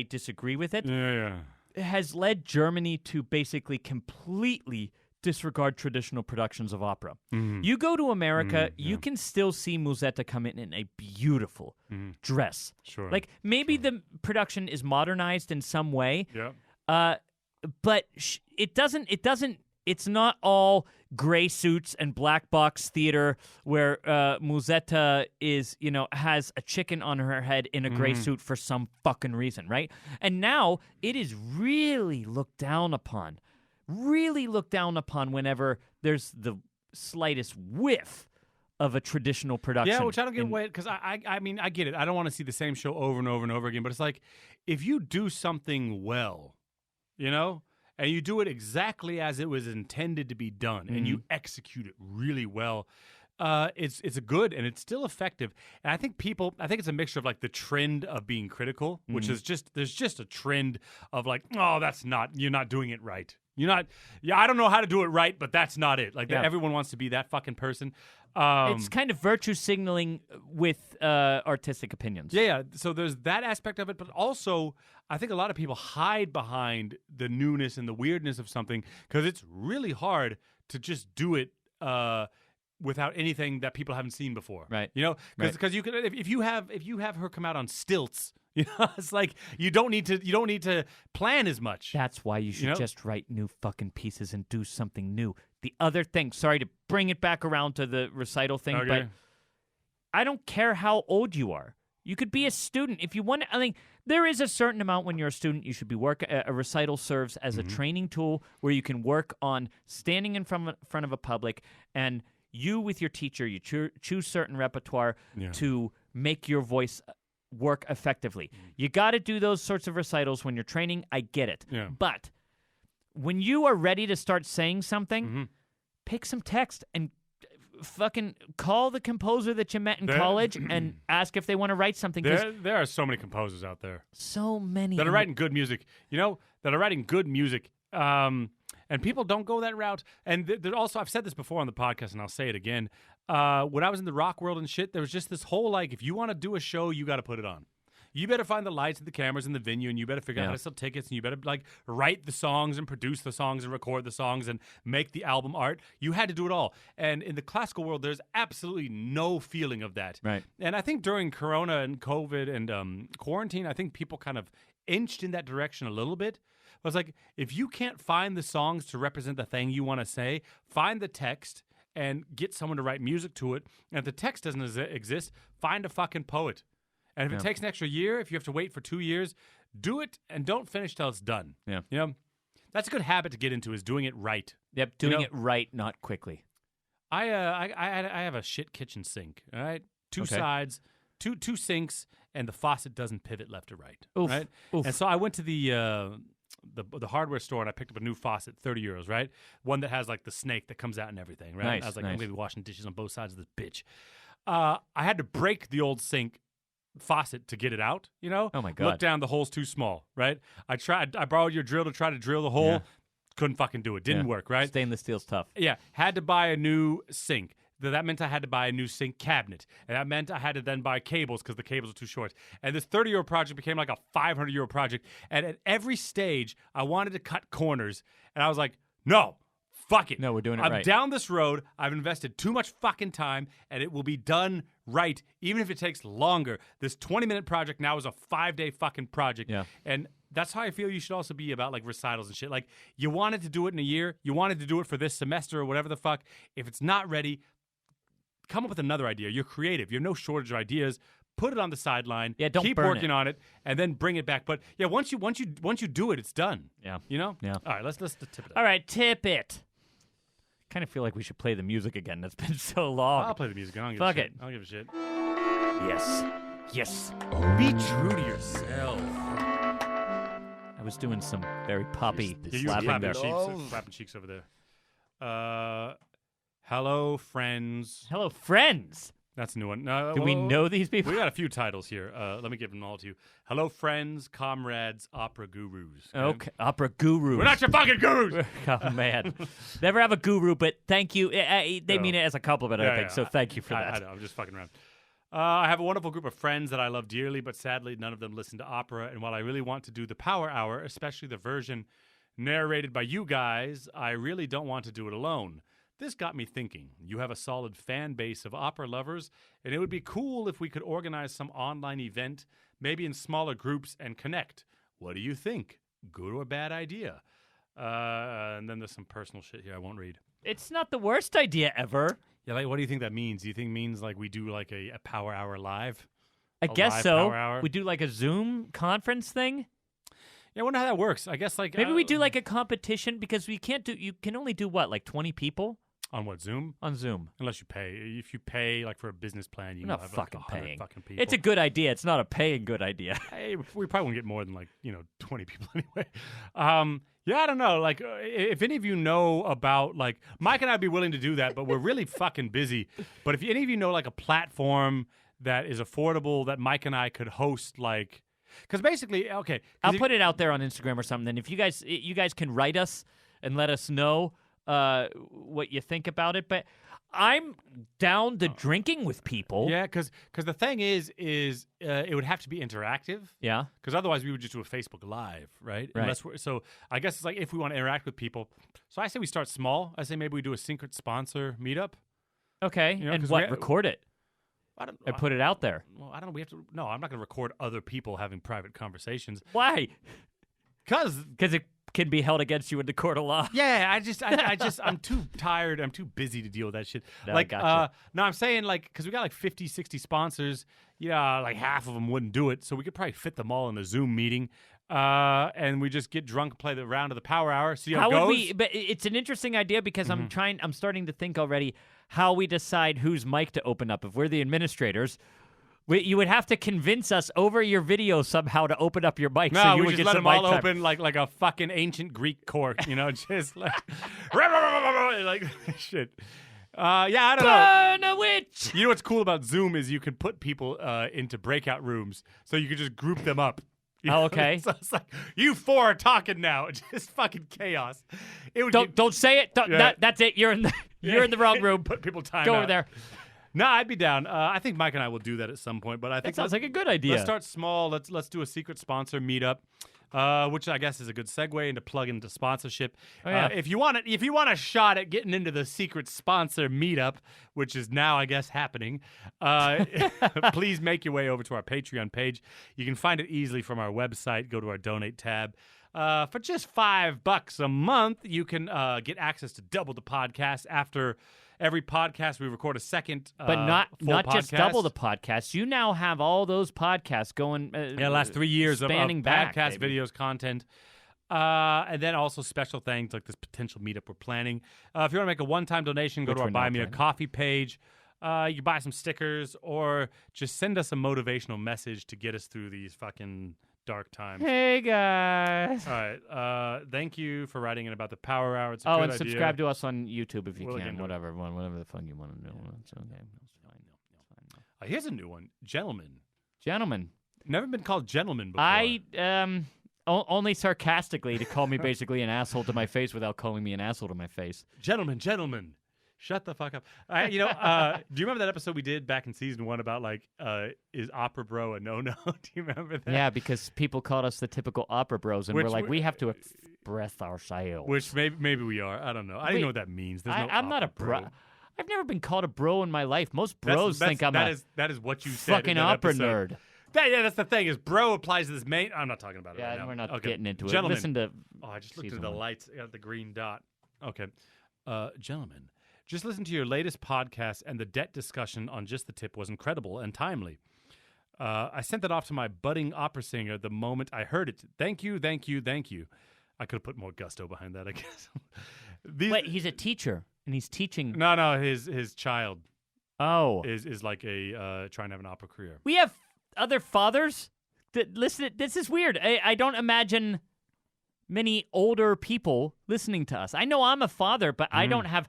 disagree with it has led Germany to basically completely disregard traditional productions of opera. Mm-hmm. You go to America, you can still see Musetta come in a beautiful dress. Sure. Like maybe the production is modernized in some way. Yeah. But it's not all gray suits and black box theater where Musetta has a chicken on her head in a gray suit for some fucking reason, right? And now it is really looked down upon whenever there's the slightest whiff of a traditional production. Yeah, which I don't get away because I mean I get it. I don't want to see the same show over and over and over again. But it's like if you do something well, and you do it exactly as it was intended to be done, and you execute it really well, it's a good and it's still effective. And I think it's a mixture of like the trend of being critical, which is there's just a trend of like, you're not doing it right. I don't know how to do it right, but that's not it. Like everyone wants to be that fucking person. It's kind of virtue signaling with artistic opinions. Yeah. So there's that aspect of it, but also I think a lot of people hide behind the newness and the weirdness of something because it's really hard to just do it without anything that people haven't seen before. Right. Because you could if you have her come out on stilts. It's like you don't need to plan as much. That's why you should just write new fucking pieces and do something new. The other thing, sorry to bring it back around to the recital thing, but I don't care how old you are. You could be a student if you want. I mean, there is a certain amount when you're a student you should be a recital serves as a training tool where you can work on standing in front of a public, and you with your teacher you choose certain repertoire to make your voice work effectively. You got to do those sorts of recitals when you're training. I get it. Yeah. But when you are ready to start saying something, pick some text and fucking call the composer that you met in college and ask if they want to write something. There are so many composers out there. So many. That are writing good music. And people don't go that route. And also, I've said this before on the podcast, and I'll say it again. When I was in the rock world and shit, there was just this whole, like, if you want to do a show, you got to put it on. You better find the lights and the cameras in the venue, and you better figure out how to sell tickets, and you better, like, write the songs and produce the songs and record the songs and make the album art. You had to do it all. And in the classical world, there's absolutely no feeling of that. Right. And I think during Corona and COVID and quarantine, I think people kind of inched in that direction a little bit. I was like, if you can't find the songs to represent the thing you want to say, find the text and get someone to write music to it. And if the text doesn't exist, find a fucking poet. And if it takes an extra year, if you have to wait for 2 years, do it and don't finish till it's done. Yeah. That's a good habit to get into is doing it right. Yep, doing it right, not quickly. I have a shit kitchen sink, all right? Two sides, two sinks, and the faucet doesn't pivot left or right. Oof. Right? Oof. And so I went to the hardware store and I picked up a new faucet, €30, right? One that has like the snake that comes out and everything, right? Nice, I was like, nice. I'm going to be washing dishes on both sides of this bitch. I had to break the old sink faucet to get it out, Oh my God. Look down, the hole's too small, right? I borrowed your drill to try to drill the hole. Yeah. Couldn't fucking do it. Didn't work, right? Stainless steel's tough. Yeah, had to buy a new sink. That meant I had to buy a new sink cabinet. And that meant I had to then buy cables because the cables are too short. And this €30 project became like a €500 project. And at every stage, I wanted to cut corners. And I was like, no, fuck it. No, we're doing it I'm right. down this road. I've invested too much fucking time, and it will be done right, even if it takes longer. This 20-minute project now is a 5-day fucking project. Yeah. And that's how I feel you should also be about like recitals and shit. Like you wanted to do it in a year, you wanted to do it for this semester or whatever the fuck. If it's not ready, come up with another idea. You're creative. You have no shortage of ideas. Put it on the sideline. Yeah, don't keep burn working it. on it, and then bring it back. But yeah, once you do it, it's done. Yeah. You know. Yeah. All right, let's tip it up. All right, tip it. Kind of feel like we should play the music again. That's been so long. I'll play the music. I don't give Fuck a shit. it. I don't give a shit. Yes. Yes. Be true to yourself. I was doing some very poppy Yeah, you slapping there. clapping cheeks over there. Hello, friends. Hello, friends. That's a new one. Do we know these people? We got a few titles here. Let me give them all to you. Hello, friends, comrades, opera gurus. Okay, opera gurus. We're not your fucking gurus. Oh, man. Never have a guru, but thank you. They mean it as a compliment, I think, so thank you for that. I know, I'm just fucking around. I have a wonderful group of friends that I love dearly, but sadly, none of them listen to opera. And while I really want to do the Power Hour, especially the version narrated by you guys, I really don't want to do it alone. This got me thinking. You have a solid fan base of opera lovers, and it would be cool if we could organize some online event, maybe in smaller groups, and connect. What do you think? Good or bad idea? And then there's some personal shit here I won't read. It's not the worst idea ever. Yeah, like, what do you think that means? Do you think it means like we do like a Power Hour live? I guess live so. Power Hour? We do like a Zoom conference thing. Yeah, I wonder how that works. I guess like Maybe we do like a competition because you can only do what, like 20 people on what, Zoom? on Zoom. Unless you pay. If you pay like for a business plan, you We're can not have fucking like 100 paying. fucking people. It's a good idea. It's not a paying good idea. Hey, we probably won't get more than 20 people anyway. Yeah, I don't know. Like, if any of you know about like Mike and I'd be willing to do that, but we're really fucking busy. But if any of you know like a platform that is affordable that Mike and I could host, like, because basically, okay, I'll put it out there on Instagram or something. And if you guys can write us and let us know what you think about it. But I'm down to drinking with people. Yeah, because the thing is it would have to be interactive. Yeah. Because otherwise we would just do a Facebook Live, right? Right. So I guess it's like if we want to interact with people. So I say we start small. I say maybe we do a secret sponsor meetup. Okay. You know, and 'cause what? Record it and put it out there. Well, I don't know. We have to. No, I'm not going to record other people having private conversations. Why? Because it can be held against you in the court of law. yeah, I'm too tired. I'm too busy to deal with that shit. No, like, gotcha. no, I'm saying like because we got like 50, 60 sponsors. Yeah, like half of them wouldn't do it, so we could probably fit them all in a Zoom meeting. And we just get drunk, play the round of the Power Hour, see how it goes. Would we? But it's an interesting idea because I'm starting to think already how we decide whose mic to open up. If we're the administrators, you would have to convince us over your video somehow to open up your mic. No, so you we would just get let some them all mic time. open like a fucking ancient Greek court, just like like shit. Yeah, I don't know. Burn a witch. You know what's cool about Zoom is you can put people into breakout rooms, so you can just group them up. Oh, okay. So it's like you four are talking now. Just fucking chaos. It would Don't say it. Yeah. That's it. You're in the wrong room. Put people time Go out. over there. No, I'd be down. I think Mike and I will do that at some point. But I think That sounds like a good idea. Let's start small. Let's do a secret sponsor meetup, which I guess is a good segue into plug into sponsorship. Oh, yeah. If you want a shot at getting into the secret sponsor meetup, which is now I guess happening, please make your way over to our Patreon page. You can find it easily from our website. Go to our donate tab. For just $5 a month, you can get access to double the podcast. After every podcast, we record a second but not full just podcast. double the podcast. You now have all those podcasts going. Last 3 years of spanning back, podcast, baby. videos, content. And then also special things like this potential meetup we're planning. If you want to make a one-time donation, go Which to our we're Buy not Me a planning. Coffee page. You can buy some stickers or just send us a motivational message to get us through these fucking dark times. Hey guys. All right. Thank you for writing in about the Power Hour. It's a Oh, good and idea. subscribe to us on YouTube if you We'll can. again do it. Whatever the fuck you want to do. It's okay. It's fine. Here's a new one. Gentlemen. Gentlemen, Never been called gentlemen before. I only sarcastically to call me basically an asshole to my face without calling me an asshole to my face. Gentlemen. Shut the fuck up. Do you remember that episode we did back in season 1 about like, is opera bro a no-no? Do you remember that? Yeah, because people called us the typical opera bros, and we're Which like, we- we have to express ourselves. Which maybe we are. I don't know. I didn't Wait, know what that means. There's no I'm not a opera bro. I've never been called a bro in my life. Most bros think I'm that is what you said. fucking in that opera episode. nerd. That's the thing is bro applies to this main. I'm not talking about it Yeah, right now. we're not Okay. getting into Gentlemen. it. Listen to. Oh, I just looked season at the one. lights. I got the green dot. Okay. Gentlemen, just listen to your latest podcast, and the debt discussion on Just the Tip was incredible and timely. I sent that off to my budding opera singer the moment I heard it. Thank you, thank you, thank you. I could have put more gusto behind that, I guess. Wait, he's a teacher, and he's teaching. No, his child Oh. is like a trying to have an opera career. We have other fathers that listen. This is weird. I don't imagine many older people listening to us. I know I'm a father, but I don't have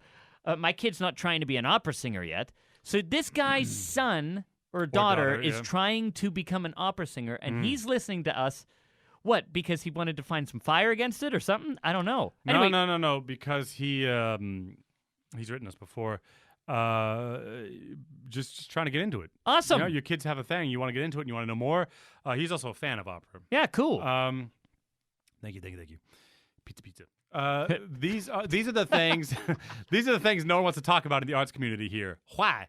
my kid's not trying to be an opera singer yet. So this guy's son or daughter is trying to become an opera singer, and he's listening to us. What? Because he wanted to find some fire against it or something? I don't know. Anyway, No. Because he's written us before. Just trying to get into it. Awesome. You know, your kids have a thing. You want to get into it and you want to know more. He's also a fan of opera. Yeah, cool. Thank you. Pizza. These are the things. These are the things no one wants to talk about in the arts community here. Why?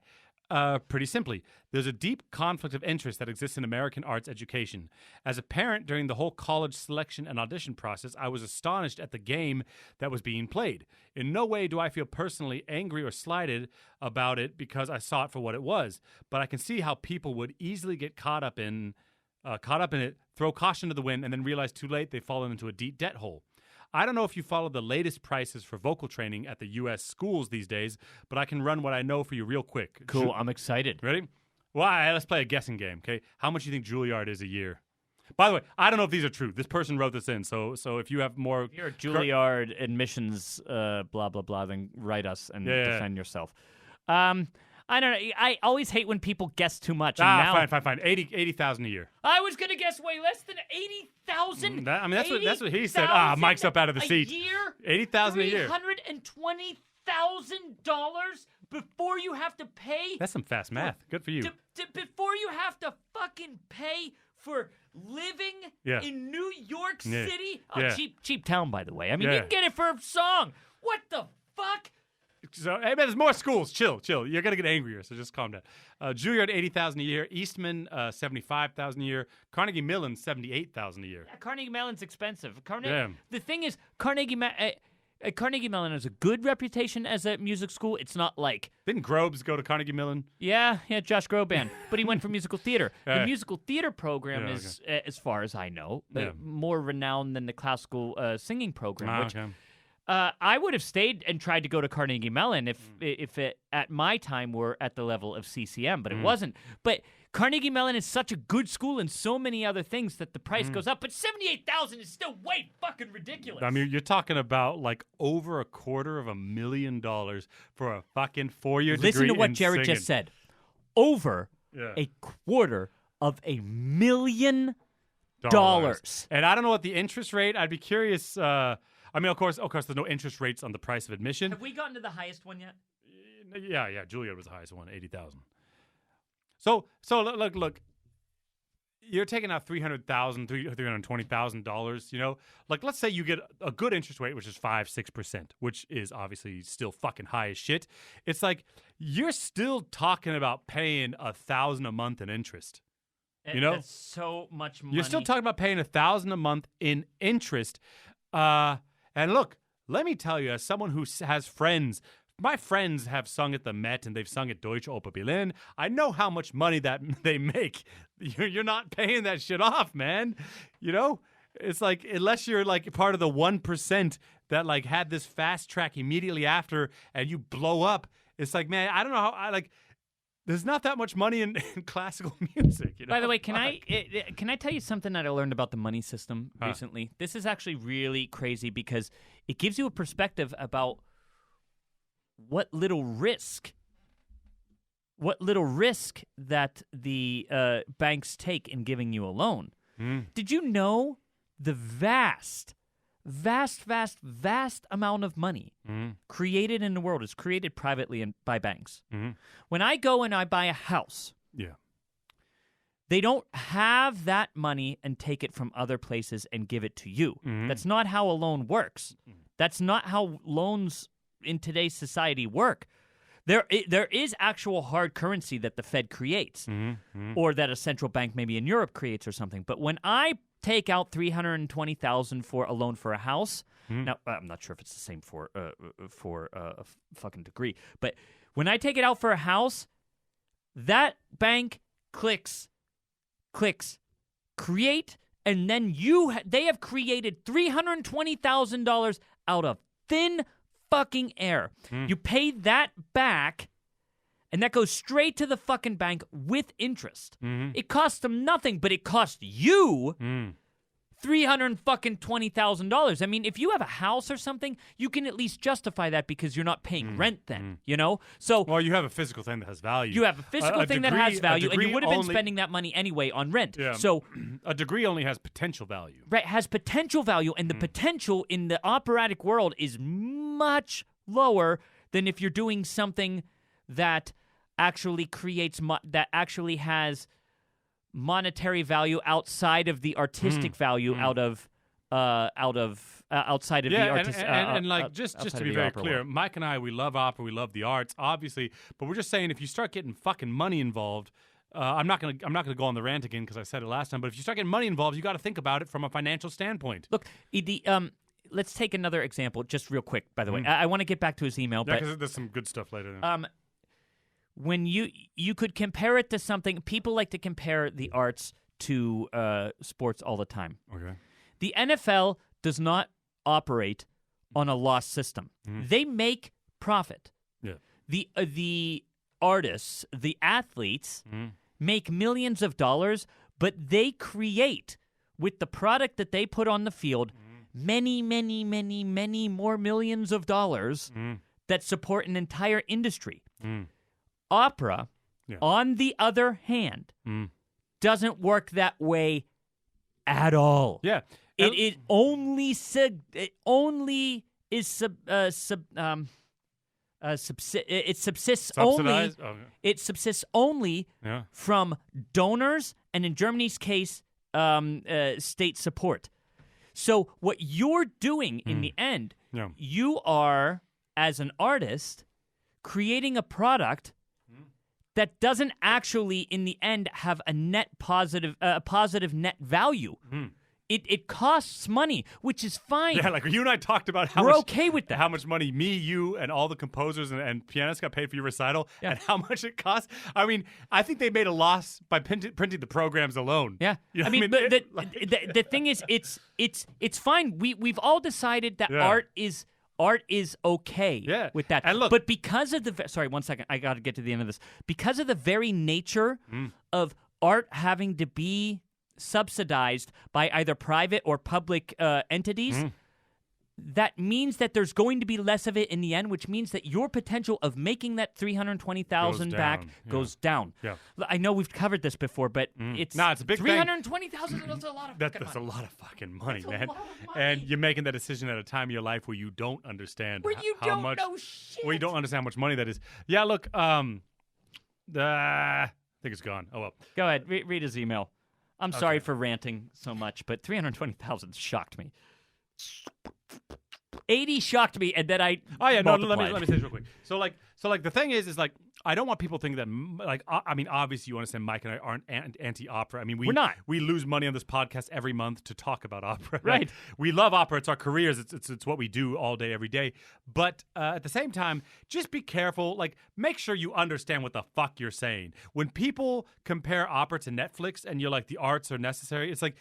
Pretty simply, there's a deep conflict of interest that exists in American arts education. As a parent during the whole college selection and audition process, I was astonished at the game that was being played. In no way do I feel personally angry or slighted about it because I saw it for what it was, but I can see how people would easily get caught up in it, throw caution to the wind, and then realize too late they've fallen into a deep debt hole. I don't know if you follow the latest prices for vocal training at the U.S. schools these days, but I can run what I know for you real quick. Cool, I'm excited. Ready? Well, let's play a guessing game, okay? How much do you think Juilliard is a year? By the way, I don't know if these are true. This person wrote this in, so if you have more... If you're a Juilliard admissions, blah, blah, blah, then write us and defend yourself. I don't know. I always hate when people guess too much. Fine. 80,000 a year. I was going to guess way less than 80,000. I mean, that's what he said. Mike's up out of the seat. A year? 80,000 a year. $320,000 before you have to pay. That's some fast math. Good for you. Before you have to fucking pay for living in New York City. Oh, cheap town, by the way. I mean, you can get it for a song. What the fuck? So, hey, man, there's more schools. Chill. You're going to get angrier, so just calm down. Juilliard, $80,000 a year. Eastman, $75,000 a year. Carnegie Mellon, $78,000 a year. Yeah, Carnegie Mellon's expensive. The thing is, Carnegie Mellon has a good reputation as a music school. It's not like... Didn't Grobes go to Carnegie Mellon? Yeah, Josh Groban. But he went for musical theater. The musical theater program is, as far as I know, more renowned than the classical singing program, which... I would have stayed and tried to go to Carnegie Mellon if it at my time were at the level of CCM, but it wasn't. But Carnegie Mellon is such a good school and so many other things that the price goes up. But $78,000 is still way fucking ridiculous. I mean, you're talking about like over $250,000 for a fucking 4-year degree. Listen to what in Jared singing. just said. Over $250,000. And I don't know what the interest rate. I'd be curious. I mean, of course, there's no interest rates on the price of admission. Have we gotten to the highest one yet? Yeah. Juilliard was the highest one, $80,000. So look. You're taking out $300,000, $320,000. You know, like let's say you get a good interest rate, which is 5-6%, which is obviously still fucking high as shit. It's like you're still talking about paying $1,000 a month in interest. You know, that's so much money. You're still talking about paying $1,000 a month in interest. And look, let me tell you, as someone who has friends, my friends have sung at the Met and they've sung at Deutsche Oper Berlin. I know how much money that they make. You're not paying that shit off, man. You know, it's like unless you're like part of the 1% that like had this fast track immediately after and you blow up. It's like, man, I don't know how there's not that much money in classical music. You know? By the way, can I tell you something that I learned about the money system recently? This is actually really crazy because it gives you a perspective about what little risk that the banks take in giving you a loan. Did you know the vast amount of money created in the world is created privately and by banks? When I go and I buy a house, they don't have that money and take it from other places and give it to you. That's not how a loan works. That's not how loans in today's society work. There is actual hard currency that the Fed creates, or that a central bank maybe in Europe creates or something. But when I take out $320,000 for a loan for a house, now I'm not sure if it's the same for a fucking degree, but when I take it out for a house, that bank clicks, create, and then they have created $320,000 out of thin fucking air. You pay that back, and that goes straight to the fucking bank with interest. It costs them nothing, but it costs you $320,000. I mean, if you have a house or something, you can at least justify that because you're not paying rent then, you know? So, well, you have a physical thing that has value. You have a physical thing that has value, and you would have been spending that money anyway on rent. Yeah. So a degree only has potential value. Right, has potential value, and the potential in the operatic world is much lower than if you're doing something that actually creates, that actually has monetary value outside of the artistic value outside of the artistic and like just to be very clear, Mike and I, we love opera, we love the arts, obviously, but we're just saying if you start getting fucking money involved, I'm not gonna go on the rant again because I said it last time, but if you start getting money involved, you got to think about it from a financial standpoint. Look, let's take another example, just real quick. By the way, I want to get back to his email, because there's some good stuff later. When you could compare it to something, people like to compare the arts to sports all the time. Okay. The NFL does not operate on a loss system. They make profit. Yeah. The artists, the athletes, make millions of dollars, but they create with the product that they put on the field many, many, many, many more millions of dollars that support an entire industry. Opera, on the other hand, doesn't work that way at all. Yeah, it only subsists only. It subsists only from donors, and in Germany's case, state support. So what you're doing in the end, you are, as an artist, creating a product that doesn't actually, in the end, have a positive net value. It costs money, which is fine. Yeah, like you and I talked about we're okay with that. How much money me, you, and all the composers and pianists got paid for your recital, and how much it costs. I mean, I think they made a loss by printing the programs alone. Yeah, you know I mean, the thing is, it's fine. We've all decided that art is okay with that. And look, but because of sorry, 1 second, I got to get to the end of this. Because of the very nature of art having to be subsidized by either private or public entities, that means that there's going to be less of it in the end, which means that your potential of making that $320,000 back goes down. Yeah. I know we've covered this before, but it's a big $320,000. That's a lot of that's a lot of fucking money, man. And you're making that decision at a time of your life where you don't understand how much. Where you don't understand how much money that is. Yeah, look, I think it's gone. Oh well. Go ahead, read his email. I'm sorry for ranting so much, but $320,000 shocked me. 80 shocked me, and then I let me say this real quick. So like the thing is like I don't want people thinking that like I mean obviously you understand Mike and I aren't anti-opera. I mean we're not. We lose money on this podcast every month to talk about opera. Right. Like, we love opera. It's our careers. It's what we do all day every day. But at the same time, just be careful. Like make sure you understand what the fuck you're saying. When people compare opera to Netflix and you're like the arts are necessary, it's like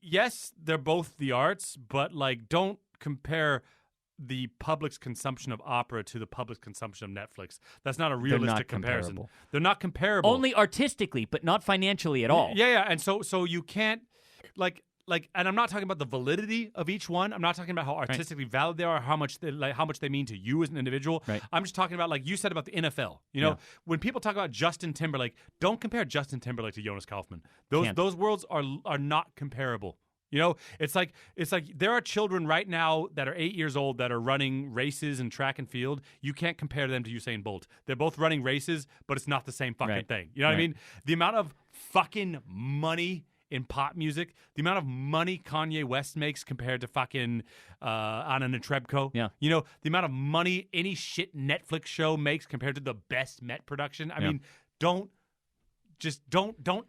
yes, they're both the arts, but like don't compare the public's consumption of opera to the public's consumption of Netflix. That's not a realistic comparison. They're not comparable. Only artistically, but not financially at all. Yeah. And so you can't like and I'm not talking about the validity of each one. I'm not talking about how artistically valid they are, how much they mean to you as an individual. Right. I'm just talking about like you said about the NFL. You know, when people talk about Justin Timberlake, don't compare Justin Timberlake to Jonas Kaufman. Those worlds are not comparable. You know, it's like there are children right now that are 8 years old that are running races in track and field. You can't compare them to Usain Bolt. They're both running races, but it's not the same fucking thing. You know what I mean? The amount of fucking money in pop music, the amount of money Kanye West makes compared to fucking Anna Netrebko. Yeah. You know, the amount of money any shit Netflix show makes compared to the best Met production. I mean, don't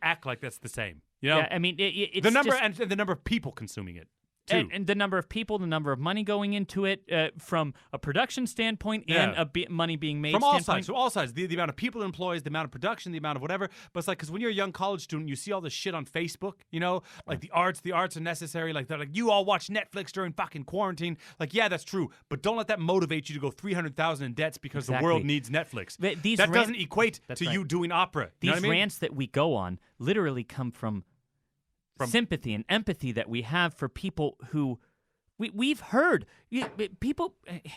act like that's the same. You know? Yeah, I mean, it's the number just, and the number of people consuming it. Too. And the number of people, the number of money going into it from a production standpoint and money being made from all standpoint. sides. So all sides. The amount of people it employs, the amount of production, the amount of whatever. But it's like, because when you're a young college student, you see all this shit on Facebook, you know, like the arts are necessary. Like, they're like, you all watch Netflix during fucking quarantine. Like, yeah, that's true. But don't let that motivate you to go 3300,000 in debts because the world needs Netflix. That doesn't equate to you doing opera. These rants that we go on literally come from sympathy and empathy that we have for people who we've heard. People,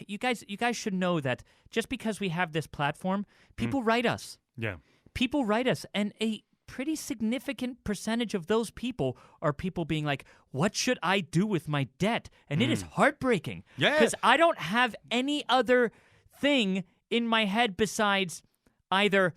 you guys should know that just because we have this platform, people write us. Yeah. People write us, and a pretty significant percentage of those people are people being like, what should I do with my debt? And it is heartbreaking. Yeah. Because I don't have any other thing in my head besides either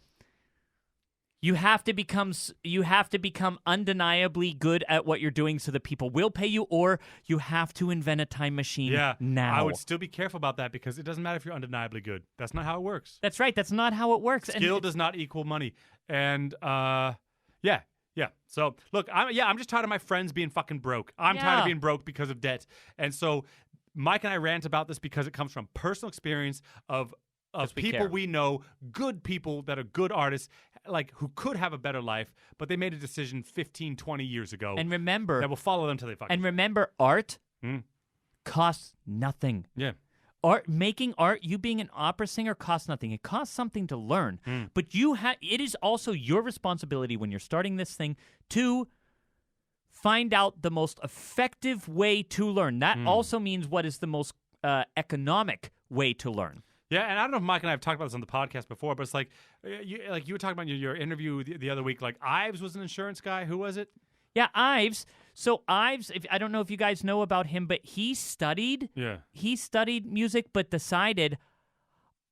you have to become undeniably good at what you're doing so that people will pay you, or you have to invent a time machine now. I would still be careful about that because it doesn't matter if you're undeniably good. That's not how it works. That's right. That's not how it works. Skill does not equal money. And yeah. So look, I'm just tired of my friends being fucking broke. I'm tired of being broke because of debt. And so Mike and I rant about this because it comes from personal experience of people we know, good people that are good artists, like who could have a better life, but they made a decision 15, 20 years ago. And remember, that will follow them till they fucking. And remember, art costs nothing. Yeah. Making art, you being an opera singer, costs nothing. It costs something to learn, but it is also your responsibility when you're starting this thing to find out the most effective way to learn. That also means what is the most economic way to learn. Yeah, and I don't know if Mike and I have talked about this on the podcast before, but it's like you were talking about your interview the other week. Like Ives was an insurance guy. Who was it? Yeah, Ives. So Ives, I don't know if you guys know about him, but he studied. Yeah. He studied music, but decided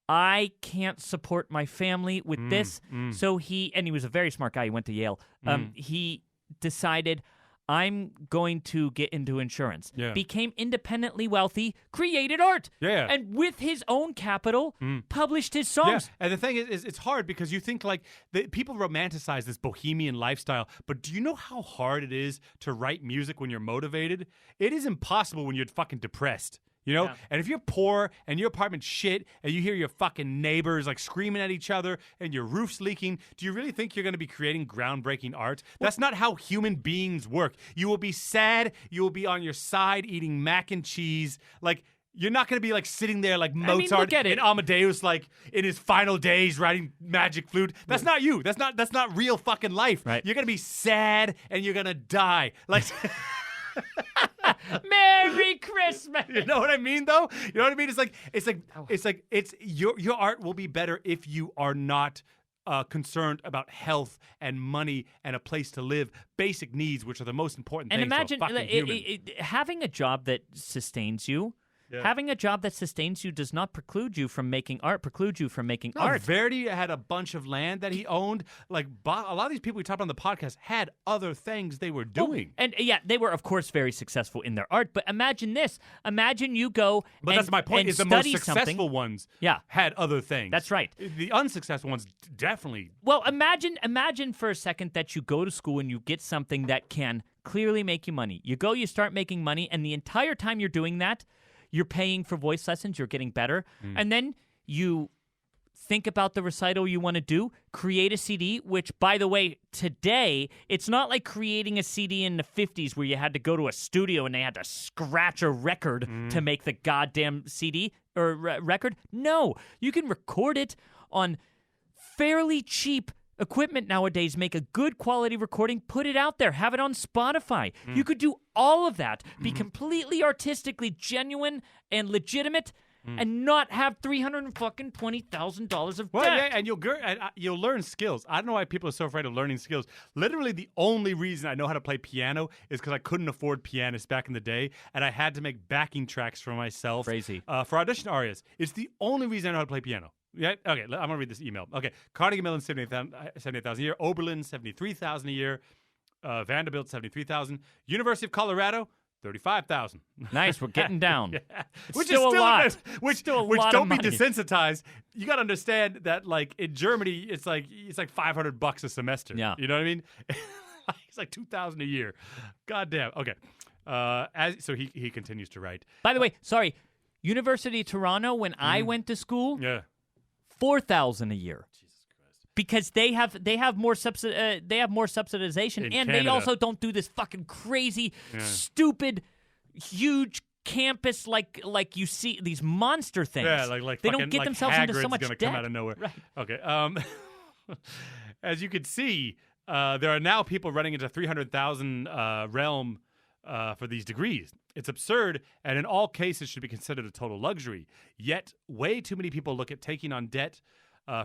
I can't support my family with this. So he was a very smart guy. He went to Yale. He decided, I'm going to get into insurance. Yeah. Became independently wealthy, created art. Yeah. And with his own capital, published his songs. Yeah. And the thing is it's hard because you think like people romanticize this bohemian lifestyle, but do you know how hard it is to write music when you're motivated? It is impossible when you're fucking depressed. You know? Yeah. And if you're poor and your apartment's shit and you hear your fucking neighbors like screaming at each other and your roof's leaking, do you really think you're going to be creating groundbreaking art? That's not how human beings work. You will be sad. You will be on your side eating mac and cheese. Like, you're not going to be like sitting there like Mozart and Amadeus like in his final days writing Magic Flute. That's not you. That's not real fucking life. Right. You're going to be sad and you're going to die. Like... Merry Christmas. You know what I mean, though? You know what I mean? It's your art will be better if you are not concerned about health and money and a place to live, basic needs, which are the most important things. And imagine to a fucking human. Having a job that sustains you. Yeah. Having a job that sustains you does not preclude you from making art, art. Verdi had a bunch of land that he owned. Like, a lot of these people we talked about on the podcast had other things they were doing. And they were, of course, very successful in their art. But imagine this. Imagine you go But that's my point, is the most successful ones had other things. That's right. The unsuccessful ones definitely. Well, imagine for a second that you go to school and you get something that can clearly make you money. You start making money, and the entire time you're doing that, you're paying for voice lessons, you're getting better, and then you think about the recital you want to do, create a CD, which, by the way, today, it's not like creating a CD in the 50s where you had to go to a studio and they had to scratch a record to make the goddamn CD or record. No, you can record it on fairly cheap equipment nowadays, make a good quality recording, put it out there, have it on Spotify. You could do all of that, be completely artistically genuine and legitimate, and not have $320,000 of debt. Well, yeah, and you'll learn skills. I don't know why people are so afraid of learning skills. Literally, the only reason I know how to play piano is because I couldn't afford pianists back in the day, and I had to make backing tracks for myself. Crazy. For audition arias. It's the only reason I know how to play piano. Yeah. Okay. I'm gonna read this email. Okay. Carnegie Mellon $78,000 a year. Oberlin $73,000 a year. Vanderbilt, 73,000. University of Colorado, 35,000. Nice, we're getting down. Which still is a lot. Which Still a which lot don't of be money. desensitized. You got to understand that, like in Germany, it's like $500 a semester. Yeah. You know what I mean? It's like $2,000 a year. God damn. Okay. So he continues to write. By the way, sorry, University of Toronto. When I went to school, Yeah. $4,000 a year. Jesus Christ. Because they have more subsidization, In and Canada. they also don't do this fucking crazy, stupid, huge campus like you see these monster things. Yeah, like they fucking, don't get like themselves into so Hagrid's much gonna debt. come out of nowhere. Right. Okay. As you can see, there are now people running into 300,000 realm for these degrees. It's absurd, and in all cases should be considered a total luxury. Yet, way too many people look at taking on debt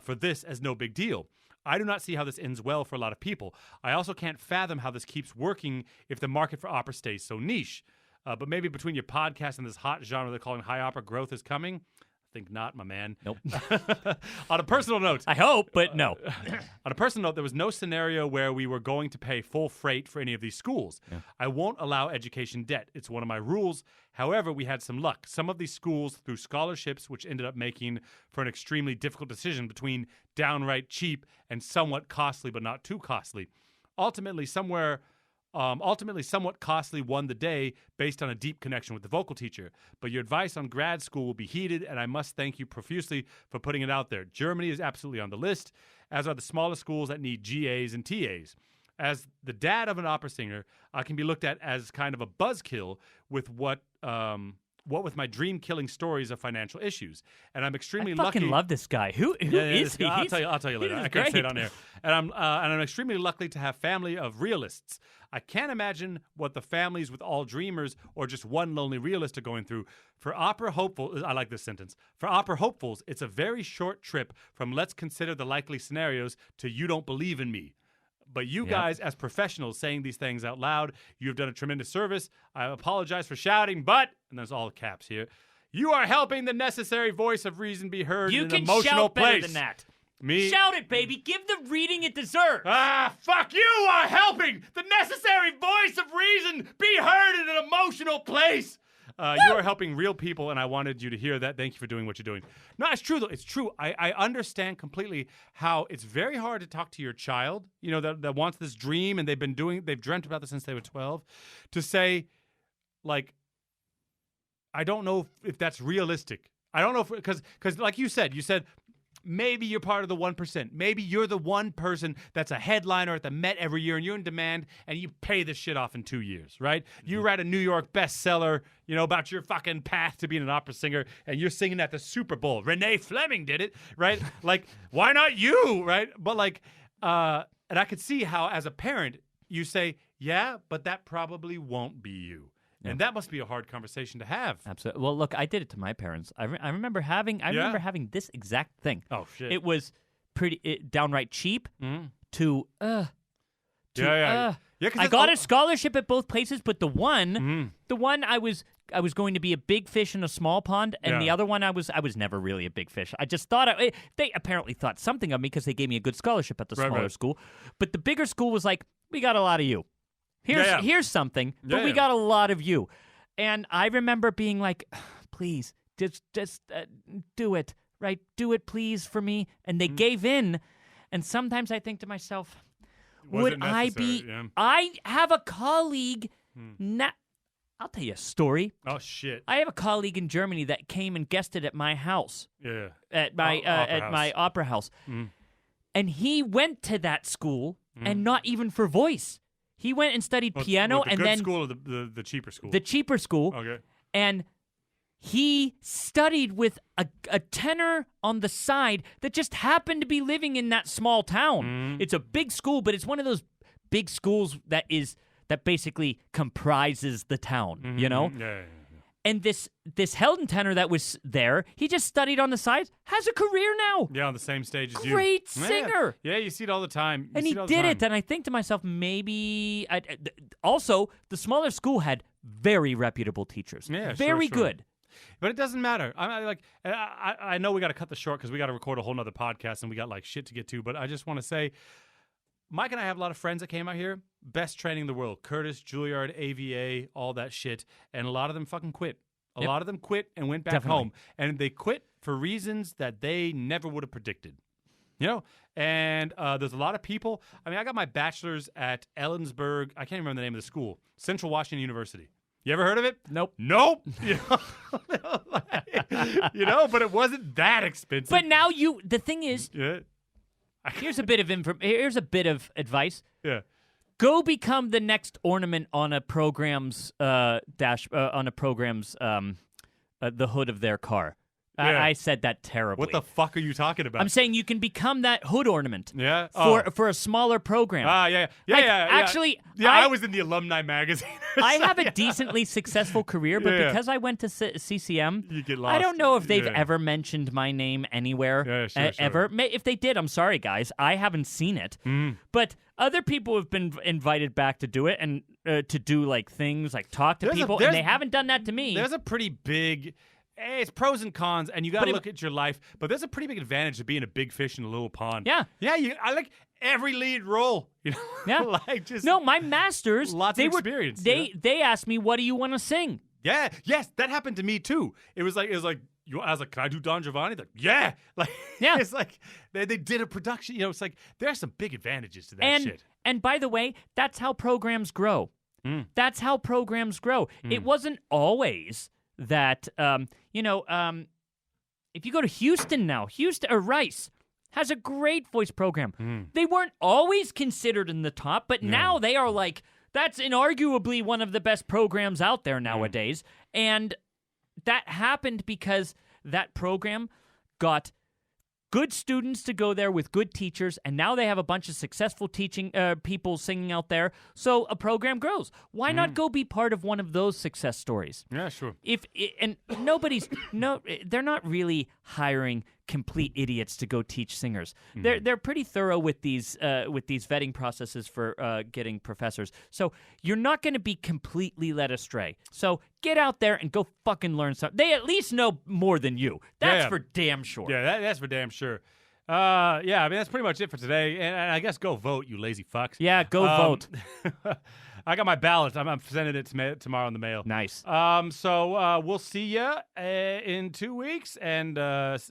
for this as no big deal. I do not see how this ends well for a lot of people. I also can't fathom how this keeps working if the market for opera stays so niche. But maybe between your podcast and this hot genre they're calling high opera, growth is coming. I think not, my man. Nope. On a personal note, I hope, but no. on a personal note, there was no scenario where we were going to pay full freight for any of these schools. Yeah. I won't allow education debt. It's one of my rules. However, we had some luck. Some of these schools through scholarships, which ended up making for an extremely difficult decision between downright cheap and somewhat costly, but not too costly. Ultimately, somewhat costly won the day based on a deep connection with the vocal teacher. But your advice on grad school will be heeded, and I must thank you profusely for putting it out there. Germany is absolutely on the list, as are the smaller schools that need GAs and TAs. As the dad of an opera singer, I can be looked at as kind of a buzzkill with what with my dream-killing stories of financial issues. And I'm extremely lucky. I fucking love this guy. Who is he? I'll tell you later. I can't say it on air. And I'm extremely lucky to have family of realists. I can't imagine what the families with all dreamers or just one lonely realist are going through. For opera hopefuls, I like this sentence. For opera hopefuls, it's a very short trip from let's consider the likely scenarios to you don't believe in me. But you guys, as professionals saying these things out loud, you've done a tremendous service. I apologize for shouting, but, and there's all caps here, you are helping the necessary voice of reason be heard in an emotional shout place. better than that. Me? Shout it, baby. Give the reading it deserves. Fuck you are helping the necessary voice of reason be heard in an emotional place. You are helping real people, and I wanted you to hear that. Thank you for doing what you're doing. No, it's true, though. It's true. I understand completely how it's very hard to talk to your child, you know, that wants this dream, and they've dreamt about this since they were 12, to say, like, I don't know if that's realistic. I don't know because like you said, maybe you're part of the 1%. Maybe you're the one person that's a headliner at the Met every year and you're in demand and you pay this shit off in 2 years, right? You write a New York bestseller, you know, about your fucking path to being an opera singer and you're singing at the Super Bowl. Renee Fleming did it, right? Like, why not you, right? But like, and I could see how as a parent you say, yeah, but that probably won't be you. Yeah. And that must be a hard conversation to have. Absolutely. Well, look, I did it to my parents. I remember having this exact thing. Oh shit! It was pretty downright cheap. To I got a scholarship at both places, but the one I was going to be a big fish in a small pond, and the other one I was never really a big fish. I just thought they apparently thought something of me because they gave me a good scholarship at the smaller school, but the bigger school was like, we got a lot of you. Here's something, but we got a lot of you. And I remember being like, please, just do it, right? Do it, please, for me. And they gave in. And sometimes I think to myself, I have a colleague. I'll tell you a story. Oh, shit. I have a colleague in Germany that came and guested at my house. Yeah. At my opera house. And he went to that school and not even for voice. He went and studied piano, and then school or the cheaper school. The cheaper school. Okay. And he studied with a tenor on the side that just happened to be living in that small town. It's a big school, but it's one of those big schools that basically comprises the town. You know. Yeah. And this Helden tenor that was there, he just studied on the side, has a career now. Yeah, on the same stage as you. Great singer. Yeah, you see it all the time. And he did it, and I think to myself, maybe... Also, the smaller school had very reputable teachers. Yeah, very good. But it doesn't matter. I know we got to cut this short because we got to record a whole nother podcast and we got like shit to get to, but I just want to say... Mike and I have a lot of friends that came out here. Best training in the world. Curtis, Juilliard, AVA, all that shit. And a lot of them fucking quit. A lot of them quit and went back home. And they quit for reasons that they never would have predicted. You know? And there's a lot of people. I mean, I got my bachelor's at Ellensburg. I can't remember the name of the school. Central Washington University. You ever heard of it? Nope. You know, but it wasn't that expensive. But now the thing is, here's a bit of advice. Yeah. Go become the next ornament on a program's the hood of their car. Yeah. I said that terribly. What the fuck are you talking about? I'm saying you can become that hood ornament. Yeah. For a smaller program. Yeah. Actually, I was in the alumni magazine. I have a decently successful career, but because I went to CCM, you get lost. I don't know if they've ever mentioned my name anywhere ever. If they did, I'm sorry, guys. I haven't seen it. But other people have been invited back to do it and to do like things like talk to people, and they haven't done that to me. There's a pretty big. It's pros and cons, and you got to look at your life. But there's a pretty big advantage to being a big fish in a little pond. Yeah. I like every lead role. You know, no, my masters. Lots of experience. They asked me, "What do you want to sing?" Yeah, yes, that happened to me too. I was like, I was like, can I do Don Giovanni? They're like, yeah. It's like they did a production. You know, it's like there's some big advantages to that shit. And by the way, that's how programs grow. That's how programs grow. It wasn't always that, if you go to Houston now, Rice has a great voice program. They weren't always considered in the top, but now they are like, that's inarguably one of the best programs out there nowadays. And that happened because that program got good students to go there with good teachers, and now they have a bunch of successful teaching people singing out there, so a program grows. Why not go be part of one of those success stories? Yeah, sure. They're not really hiring complete idiots to go teach singers. They're pretty thorough with these vetting processes for getting professors. So you're not going to be completely led astray. So get out there and go fucking learn something. They at least know more than you. That's for damn sure. Yeah, that's for damn sure. I mean, that's pretty much it for today. And I guess go vote, you lazy fucks. Yeah, go vote. I got my ballot. I'm sending it tomorrow in the mail. Nice. So we'll see you in 2 weeks. And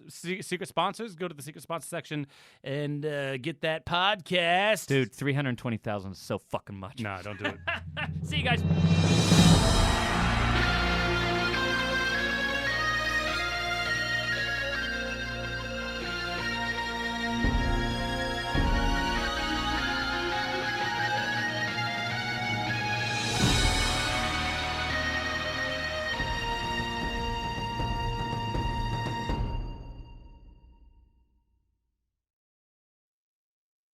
secret sponsors, go to the secret sponsor section and get that podcast. Dude, 320,000 is so fucking much. No, don't do it. See you guys.